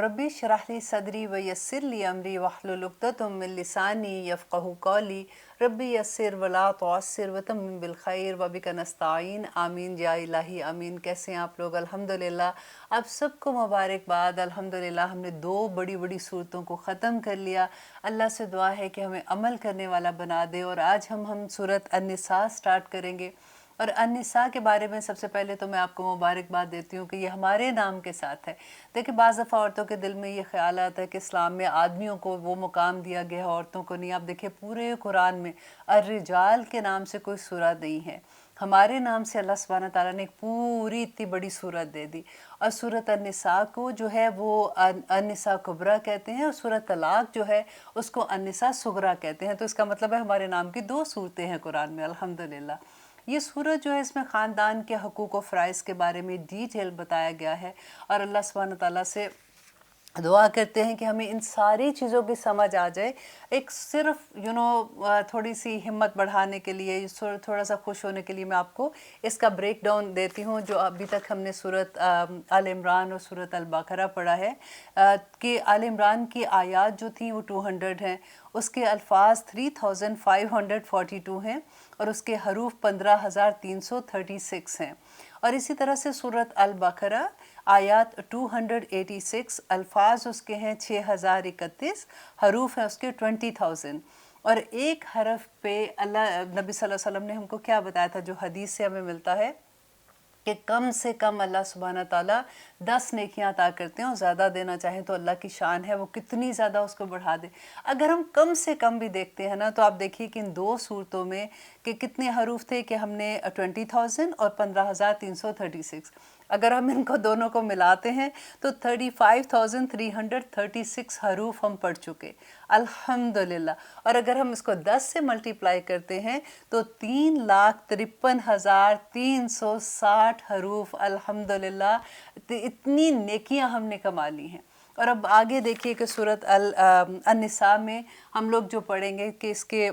रब्बी इश्रह ली सदरी व यस्सिर ली अमरी वहलुल उक़दतम मिन लिसानी यफ़क़हू क़ौली रब्बी यस्सिर वला तुअस्सिर व तम्मिम बिल खैर व बिका नस्ताईन आमीन या इलाही आमीन। कैसे हैं आप लोग? अल्हम्दुलिल्लाह आप सबको मुबारकबाद। अल्हम्दुलिल्लाह हमने 2 बड़ी बड़ी सूरतों को ख़त्म कर लिया। अल्लाह से दुआ है कि हमें अमल करने वाला बना दे। और आज हम सूरत अन-निसा स्टार्ट करेंगे। और अन-निसा के बारे में सबसे पहले तो मैं आपको मुबारकबाद देती हूँ कि ये हमारे नाम के साथ है। देखिए बाज़ दफ़ा औरतों के दिल में ये ख़्याल आता है कि इस्लाम में आदमियों को वो मुकाम दिया गया है, औरतों को नहीं। आप देखिए पूरे कुरान में अर्रिजाल के नाम से कोई सूरत नहीं है। हमारे नाम से अल्लाह सुब्हानहू व तआला ने एक पूरी इतनी बड़ी सूरत दे दी। और सूरत अन-निसा को जो है वो अन-निसा कुबरा कहते हैं, और सूरत तलाक जो है उसको अन-निसा सुगरा कहते हैं। तो इसका मतलब है हमारे नाम की 2 सूरतें हैं कुरान में, अल्हम्दुलिल्लाह। ये सूरत जो है इसमें ख़ानदान के हकूक़ व फ़राइज़ के बारे में डिटेल बताया गया है। और अल्लाह सुब्हानहू व तआला से दुआ करते हैं कि हमें इन सारी चीज़ों की समझ आ जाए। एक सिर्फ थोड़ी सी हिम्मत बढ़ाने के लिए, थोड़ा सा खुश होने के लिए मैं आपको इसका ब्रेक डाउन देती हूँ। जो अभी तक हमने सूरत आल इमरान और सूरत अल बकरा पढ़ा है कि आल इमरान की आयत जो थी वो 200 हैं, उसके अल्फाज 3542 हैं, और उसके हरूफ 15336 हैं। और इसी तरह से सूरत अल बकरा आयत 286, अल्फाज उसके हैं 6031, हरूफ हैं उसके 20,000। और एक हरफ पे अल्लाह नबी सल्लल्लाहु अलैहि वसल्लम ने हमको क्या बताया था, जो हदीस से हमें मिलता है कि कम से कम अल्लाह सुब्हानहू व तआला 10 नेकियां अता करते हैं, और ज़्यादा देना चाहें तो अल्लाह की शान है वो कितनी ज़्यादा उसको बढ़ा दे। अगर हम कम से कम भी देखते हैं ना, तो आप देखिए कि इन 2 सूरतों में कि कितने हरूफ थे कि हमने 20,000 और 15,336, अगर हम इनको दोनों को मिलाते हैं तो 35,336 हरूफ हम पढ़ चुके, अल्हम्दुलिल्लाह। और अगर हम इसको 10 से मल्टीप्लाई करते हैं तो 3,53,360 हरूफ, अल्हम्दुलिल्लाह। इतनी नेकियां हमने कमा ली हैं। और अब आगे देखिए कि सूरत अन-निसा में हम लोग जो पढ़ेंगे कि इसके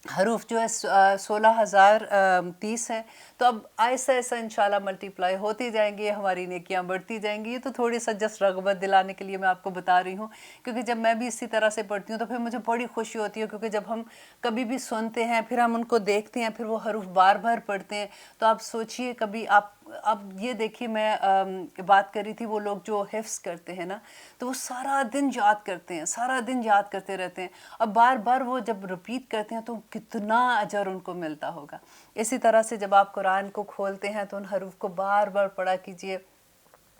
हरूफ जो है 16,030 हैं। तो अब ऐसा ऐसा इंशाल्लाह मल्टीप्लाई होती जाएंगी, हमारी नेकियां बढ़ती जाएंगी। ये तो थोड़ी सा जस्ट रग़बत दिलाने के लिए मैं आपको बता रही हूँ, क्योंकि जब मैं भी इसी तरह से पढ़ती हूँ तो फिर मुझे बड़ी खुशी होती है। क्योंकि जब हम कभी भी सुनते हैं, फिर हम उनको देखते हैं, फिर वो हरूफ बार बार पढ़ते हैं, तो आप सोचिए कभी आप अब ये देखिए मैं बात कर रही थी वो लोग जो हिफ्स करते हैं ना, तो वो सारा दिन याद करते हैं, सारा दिन याद करते रहते हैं। अब बार बार वो जब रिपीट करते हैं तो कितना अजर उनको मिलता होगा। इसी तरह से जब आप कुरान को खोलते हैं तो उन हरूफ को बार बार पढ़ा कीजिए,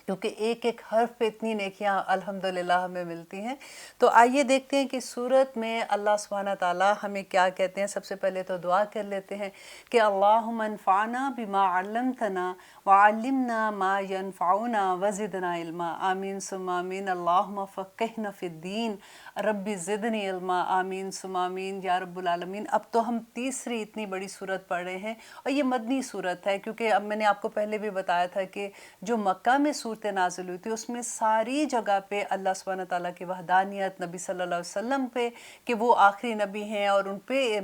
क्योंकि एक एक हर्फ पे इतनी नेकियां अल्हम्दुलिल्लाह हमें मिलती हैं। तो आइए देखते हैं कि सूरत में अल्लाह सुब्हानहू व तआला हमें क्या कहते हैं। सबसे पहले तो दुआ कर लेते हैं कि अल्लाहुम्मा अन्फ़अना बिमा अल्लमतना व अल्लिमना मा यनफ़उना व ज़िदना इल्मा, आमीन सुम्मा आमीन। अल्लाहुम्मा फ़क़्हिना फ़िद्दीन रब्बी ज़िदनी इल्मा, आमीन सुम्मा आमीन या रब्बुल आलमीन। अब तो हम तीसरी इतनी बड़ी सूरत पढ़ रहे हैं, और ये मदनी सूरत है, क्योंकि अब मैंने आपको पहले भी बताया था कि जो मक्का में सूरतें नाज़िल हुई थी उसमें सारी जगह पे अल्लाह सुब्हानहू व तआला की वहदानियत, नबी सल्लल्लाहु अलैहि वसल्लम पे कि वो आखिरी नबी हैं और उन पे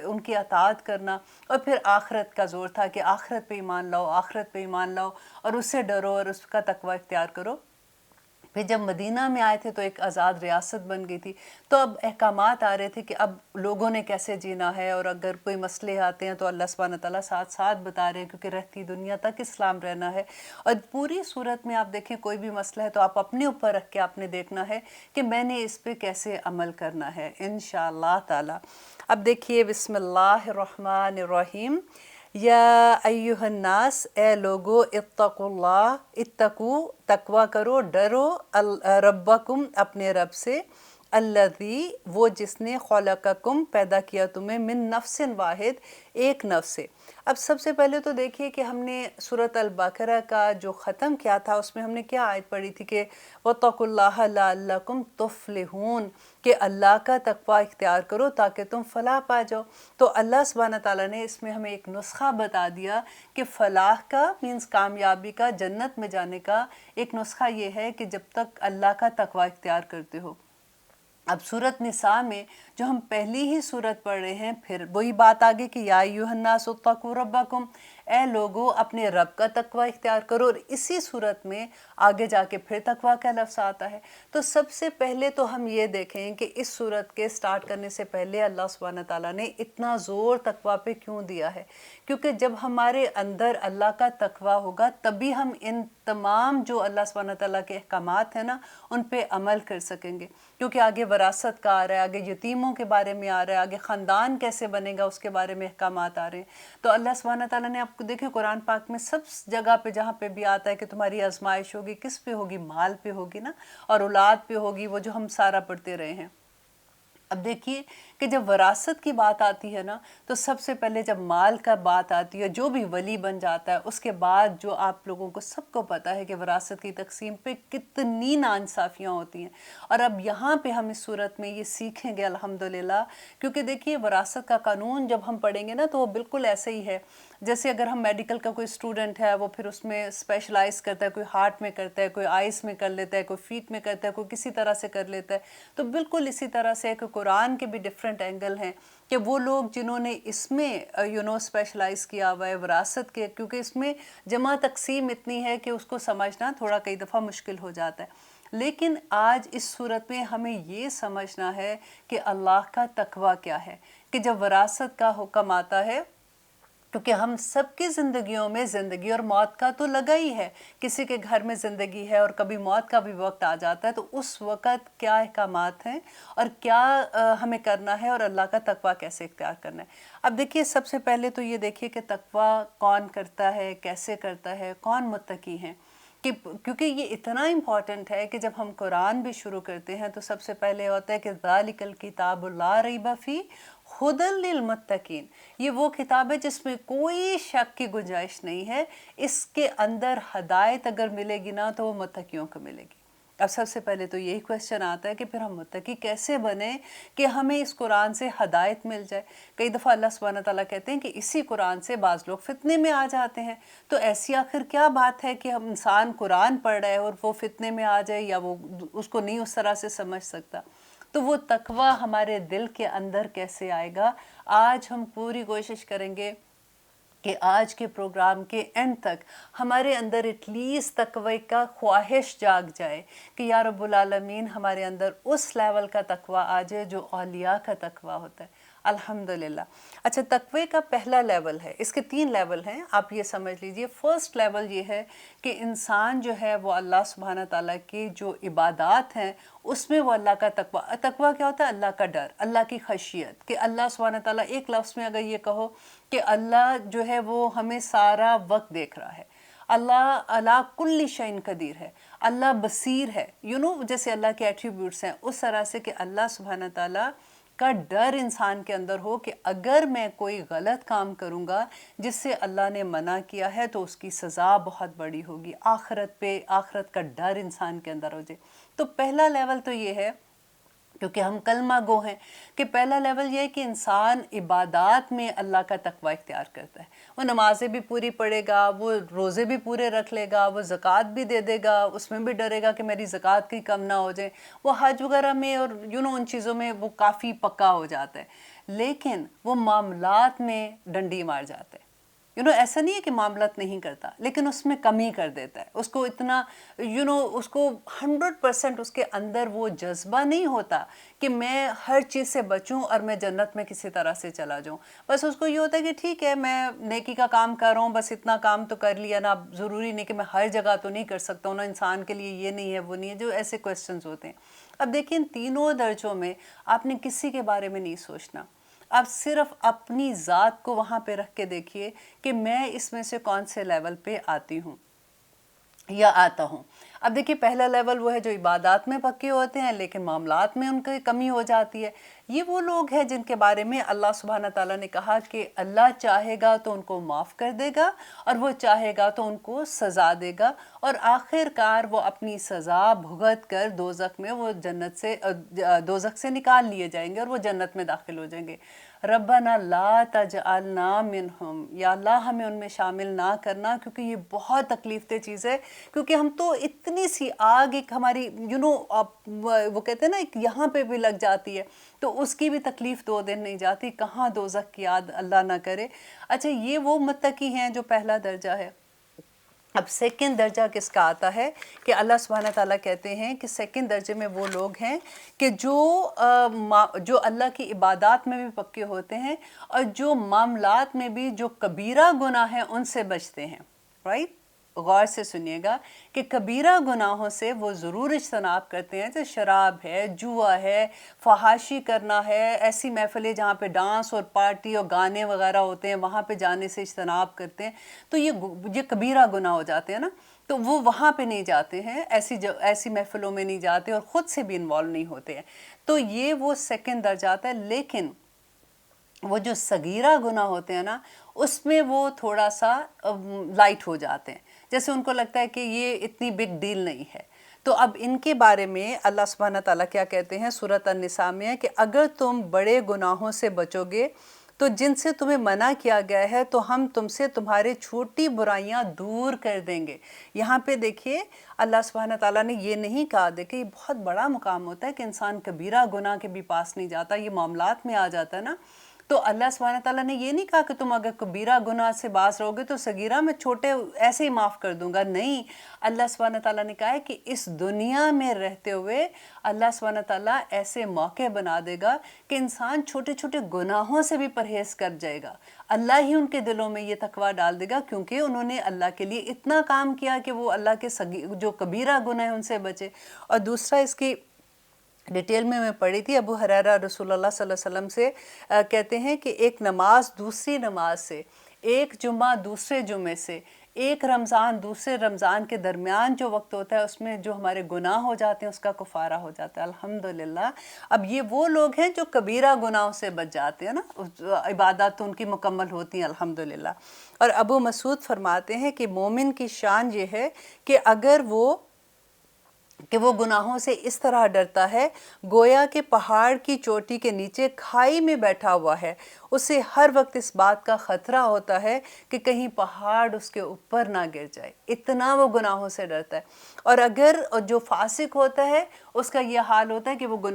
उनकी अताअत करना, और फिर आखिरत का ज़ोर था कि आखिरत पे ईमान लाओ, आखिरत पे ईमान लाओ और उससे डरो और उसका तकवा इख्तियार करो। फिर जब मदीना में आए थे तो एक आज़ाद रियासत बन गई थी। तो अब अहकामात आ रहे थे कि अब लोगों ने कैसे जीना है, और अगर कोई मसले आते हैं तो अल्लाह सुब्हानहू व तआला साथ साथ बता रहे हैं, क्योंकि रहती दुनिया तक इस्लाम रहना है। और पूरी सूरत में आप देखें कोई भी मसला है तो आप अपने ऊपर रख के आपने देखना है कि मैंने इस पे कैसे अमल करना है, इंशाअल्लाह ताला। अब देखिए बिस्मिल्लाहिर्रहमानिर्रहीम। या अय्युहन्नास, ए लोगो, इत्तकुल्लाह, इत्तकू तकवा करो, डरो, रब्बकुम अपने रब से, अल्लज़ी वो जिसने खलक़कुम पैदा किया तुम्हें, मिन नफ्सिन वाहिद एक नफ्स से। अब सबसे पहले तो देखिए कि हमने सूरत अल बकरा का जो ख़त्म किया था उसमें हमने क्या आयत पढ़ी थी कि वत्तकुल्लाह लअल्लकुम तुफ़्लिहून, कि अल्लाह का तकवा इख्तियार करो ताकि तुम फ़लाह पा जाओ। तो अल्लाह सुब्हानहू व तआला ने इसमें हमें एक नुस्खा बता दिया कि फ़लाह का मीन्स कामयाबी का, जन्नत में जाने का एक नुस्खा ये है कि जब तक अल्लाह का तकवा इख्तियार करते हो। अब सूरत निसा में جو ہم پہلی ہی صورت پڑھ رہے ہیں، پھر وہی بات آگے کہ یا ایھا الناس اتقوا ربکم، اے لوگو اپنے رب کا تقوی اختیار کرو، اور اسی صورت میں آگے جا کے پھر تقوی کا لفظ آتا ہے۔ تو سب سے پہلے تو ہم یہ دیکھیں کہ اس صورت کے سٹارٹ کرنے سے پہلے اللہ سبحانہ تعالیٰ نے اتنا زور تقوی پہ کیوں دیا ہے؟ کیونکہ جب ہمارے اندر اللہ کا تقوی ہوگا تبھی ہم ان تمام جو اللہ سبحانہ تعالیٰ کے احکامات ہیں نا ان پہ عمل کر سکیں گے، کیونکہ آگے وراثت کا آ رہا ہے، آگے یتیموں کے بارے میں آ رہا ہے، آگے خاندان کیسے بنے گا اس کے بارے میں احکامات آ رہے ہیں۔ تو اللہ سبحانہ تعالیٰ نے آپ کو دیکھیں قرآن پاک میں سب جگہ پہ جہاں پہ بھی آتا ہے کہ تمہاری آزمائش ہوگی، کس پہ ہوگی؟ مال پہ ہوگی نا، اور اولاد پہ ہوگی، وہ جو ہم سارا پڑھتے رہے ہیں۔ اب دیکھیے کہ جب وراثت کی بات آتی ہے نا تو سب سے پہلے جب مال کا بات آتی ہے، جو بھی ولی بن جاتا ہے اس کے بعد جو آپ لوگوں کو سب کو پتہ ہے کہ وراثت کی تقسیم پہ کتنی ناانصافیاں ہوتی ہیں، اور اب یہاں پہ ہم اس صورت میں یہ سیکھیں گے الحمدللہ، کیونکہ دیکھیے وراثت کا قانون جب ہم پڑھیں گے نا تو وہ بالکل ایسے ہی ہے جیسے اگر ہم میڈیکل کا کوئی اسٹوڈنٹ ہے وہ پھر اس میں اسپیشلائز کرتا ہے، کوئی ہارٹ میں کرتا ہے، کوئی آئیز میں کر لیتا ہے، کوئی فیٹ میں کرتا ہے، کوئی کسی طرح سے کر لیتا ہے، تو بالکل اسی طرح سے کہ قرآن کے بھی ڈیفرنٹ اینگل ہیں کہ وہ لوگ جنہوں نے اس میں اسپیشلائز کیا ہوا ہے وراثت کے، کیونکہ اس میں جمع تقسیم اتنی ہے کہ اس کو سمجھنا تھوڑا کئی دفعہ مشکل ہو جاتا ہے۔ لیکن آج اس صورت میں ہمیں یہ سمجھنا ہے کہ اللہ کا تقوی کیا ہے، کہ جب وراثت کا حکم آتا ہے، کیونکہ ہم سب کی زندگیوں میں زندگی اور موت کا تو لگا ہی ہے، کسی کے گھر میں زندگی ہے اور کبھی موت کا بھی وقت آ جاتا ہے، تو اس وقت کیا احکامات ہیں اور کیا ہمیں کرنا ہے اور اللہ کا تقوی کیسے اختیار کرنا ہے۔ اب دیکھیے سب سے پہلے تو یہ دیکھیے کہ تقوی کون کرتا ہے، کیسے کرتا ہے، کون متقی ہیں، کیونکہ یہ اتنا امپورٹنٹ ہے کہ جب ہم قرآن بھی شروع کرتے ہیں تو سب سے پہلے ہوتا ہے کہ ذالک الکتاب لا ریب فیہ ھدی للمتقین، یہ وہ کتاب ہے جس میں کوئی شک کی گنجائش نہیں ہے، اس کے اندر ہدایت اگر ملے گی نا تو وہ متقیوں کو ملے گی۔ اب سب سے پہلے تو یہی کویسچن آتا ہے کہ پھر ہم متقی کیسے بنیں کہ ہمیں اس قرآن سے ہدایت مل جائے۔ کئی دفعہ اللہ سبحانہ تعالیٰ کہتے ہیں کہ اسی قرآن سے بعض لوگ فتنے میں آ جاتے ہیں، تو ایسی آخر کیا بات ہے کہ ہم انسان قرآن پڑھ رہا ہے اور وہ فتنے میں آ جائے یا وہ اس کو نہیں اس طرح سے سمجھ سکتا؟ تو وہ تقوی ہمارے دل کے اندر کیسے آئے گا؟ آج ہم پوری کوشش کریں گے کہ آج کے پروگرام کے اینڈ تک ہمارے اندر ایٹ لیسٹ تقوی کا خواہش جاگ جائے کہ یا رب العالمین ہمارے اندر اس لیول کا تقوی آ جائے جو اولیاء کا تقوی ہوتا ہے، الحمدللہ۔ اچھا، تقوی کا پہلا لیول ہے، اس کے 3 لیول ہیں، آپ یہ سمجھ لیجئے۔ فرسٹ لیول یہ ہے کہ انسان جو ہے وہ اللہ سبحانہ تعالیٰ کی جو عبادات ہیں اس میں وہ اللہ کا تقوی کیا ہوتا ہے؟ اللہ کا ڈر، اللہ کی خشیت، کہ اللہ سبحانہ تعالیٰ ایک لفظ میں اگر یہ کہو کہ اللہ جو ہے وہ ہمیں سارا وقت دیکھ رہا ہے، اللہ علی کل شیء قدیر ہے، اللہ بصیر ہے، جیسے اللہ کے ایٹریبیوٹس ہیں، اس طرح سے کہ اللہ سبحانہ تعالیٰ کا ڈر انسان کے اندر ہو کہ اگر میں کوئی غلط کام کروں گا جس سے اللہ نے منع کیا ہے تو اس کی سزا بہت بڑی ہوگی، آخرت کا ڈر انسان کے اندر ہو جائے۔ تو پہلا لیول تو یہ ہے، کیونکہ ہم کلمہ گو ہیں، کہ پہلا لیول یہ ہے کہ انسان عبادات میں اللہ کا تقوی اختیار کرتا ہے، وہ نمازیں بھی پوری پڑھے گا، وہ روزے بھی پورے رکھ لے گا، وہ زکوٰۃ بھی دے دے گا، اس میں بھی ڈرے گا کہ میری زکوٰۃ کی کم نہ ہو جائے، وہ حج وغیرہ میں اور ان چیزوں میں وہ کافی پکا ہو جاتا ہے، لیکن وہ معاملات میں ڈنڈی مار جاتا ہے۔ ایسا نہیں ہے کہ معاملات نہیں کرتا، لیکن اس میں کمی کر دیتا ہے، اس کو اتنا اس کو 100% اس کے اندر وہ جذبہ نہیں ہوتا کہ میں ہر چیز سے بچوں اور میں جنت میں کسی طرح سے چلا جاؤں۔ بس اس کو یہ ہوتا ہے کہ ٹھیک ہے میں نیکی کا کام کر رہا ہوں، بس اتنا کام تو کر لیا نا، ضروری نہیں کہ میں ہر جگہ تو نہیں کر سکتا ہوں نا، انسان کے لیے یہ نہیں ہے وہ نہیں ہے، جو ایسے کویسچنز ہوتے ہیں۔ اب دیکھیں ان تینوں درجوں میں آپ نے کسی کے بارے میں نہیں سوچنا، آپ صرف اپنی ذات کو وہاں پہ رکھ کے دیکھیے کہ میں اس میں سے کون سے لیول پہ آتی ہوں یا آتا ہوں۔ اب دیکھیے پہلا لیول وہ ہے جو عبادات میں پکے ہوتے ہیں لیکن معاملات میں ان کی کمی ہو جاتی ہے، یہ وہ لوگ ہیں جن کے بارے میں اللہ سبحانہ تعالیٰ نے کہا کہ اللہ چاہے گا تو ان کو معاف کر دے گا اور وہ چاہے گا تو ان کو سزا دے گا، اور آخر کار وہ اپنی سزا بھگت کر دوزخ میں وہ دوزخ سے نکال لیے جائیں گے اور وہ جنت میں داخل ہو جائیں گے۔ ربنا لا تجعلنا منہم، یا اللہ ہمیں ان میں شامل نہ کرنا، کیونکہ یہ بہت تکلیف دہ چیز ہے، کیونکہ ہم تو اتنی سی آگ ایک ہماری وہ کہتے ہیں نا ایک یہاں پہ بھی لگ جاتی ہے، تو اس کی بھی تکلیف 2 دن نہیں جاتی، کہاں دوزخ کی یاد اللہ نہ کرے۔ اچھا یہ وہ متقی ہیں جو پہلا درجہ ہے۔ اب سیکنڈ درجہ کس کا آتا ہے کہ اللہ سبحانہ تعالیٰ کہتے ہیں کہ سیکنڈ درجے میں وہ لوگ ہیں کہ جو اللہ کی عبادات میں بھی پکے ہوتے ہیں اور جو معاملات میں بھی جو کبیرہ گناہ ہیں ان سے بچتے ہیں، رائٹ؟ غور سے سنیے گا کہ کبیرہ گناہوں سے وہ ضرور اجتناب کرتے ہیں، جیسے شراب ہے، جوا ہے، فحاشی کرنا ہے، ایسی محفلیں جہاں پہ ڈانس اور پارٹی اور گانے وغیرہ ہوتے ہیں وہاں پہ جانے سے اجتناب کرتے ہیں، تو یہ کبیرہ گناہ ہو جاتے ہیں نا، تو وہ وہاں پہ نہیں جاتے ہیں، ایسی محفلوں میں نہیں جاتے اور خود سے بھی انوالو نہیں ہوتے ہیں، تو یہ وہ سیکنڈ درجہ آتا ہے۔ لیکن وہ جو صغیرہ گناہ ہوتے ہیں نا اس میں وہ تھوڑا سا لائٹ ہو جاتے ہیں، جیسے ان کو لگتا ہے کہ یہ اتنی بگ ڈیل نہیں ہے۔ تو اب ان کے بارے میں اللہ سبحانہ تعالیٰ کیا کہتے ہیں سورۃ النساء میں کہ اگر تم بڑے گناہوں سے بچو گے تو جن سے تمہیں منع کیا گیا ہے تو ہم تم سے تمہارے چھوٹی برائیاں دور کر دیں گے۔ یہاں پہ دیکھیے اللہ سبحانہ تعالیٰ نے یہ نہیں کہا، دیکھیں یہ بہت بڑا مقام ہوتا ہے کہ انسان کبیرہ گناہ کے بھی پاس نہیں جاتا، یہ معاملات میں آ جاتا ہے نا، تو اللہ سبحانہ تعالیٰ نے یہ نہیں کہا کہ تم اگر کبیرہ گناہ سے باز رہو گے تو صغیرہ میں چھوٹے ایسے ہی معاف کر دوں گا، نہیں، اللہ سبحانہ تعالیٰ نے کہا ہے کہ اس دنیا میں رہتے ہوئے اللہ سبحانہ تعالیٰ ایسے موقع بنا دے گا کہ انسان چھوٹے چھوٹے گناہوں سے بھی پرہیز کر جائے گا، اللہ ہی ان کے دلوں میں یہ تقویٰ ڈال دے گا کیونکہ انہوں نے اللہ کے لیے اتنا کام کیا کہ وہ اللہ کے جو کبیرہ گناہ ہیں ان سے بچے۔ اور دوسرا اس کی ڈیٹیل میں پڑھی تھی، ابو ہریرہ رسول اللہ صلی اللہ علیہ وسلم سے کہتے ہیں کہ ایک نماز دوسری نماز سے، ایک جمعہ دوسرے جمعے سے، ایک رمضان دوسرے رمضان کے درمیان جو وقت ہوتا ہے اس میں جو ہمارے گناہ ہو جاتے ہیں اس کا کفارہ ہو جاتا ہے، الحمدللہ۔ اب یہ وہ لوگ ہیں جو کبیرہ گناہوں سے بچ جاتے ہیں نا، عبادات تو ان کی مکمل ہوتی ہیں الحمدللہ۔ اور ابو مسعود فرماتے ہیں کہ مومن کی شان یہ ہے کہ اگر وہ گناہوں سے اس طرح ڈرتا ہے گویا کہ پہاڑ کی چوٹی کے نیچے کھائی میں بیٹھا ہوا ہے، اسے ہر وقت اس بات کا خطرہ ہوتا ہے کہ کہیں پہاڑ اس کے اوپر نہ گر جائے، اتنا وہ گناہوں سے ڈرتا ہے۔ اور اگر جو فاسق ہوتا ہے اس کا یہ حال ہوتا ہے کہ وہ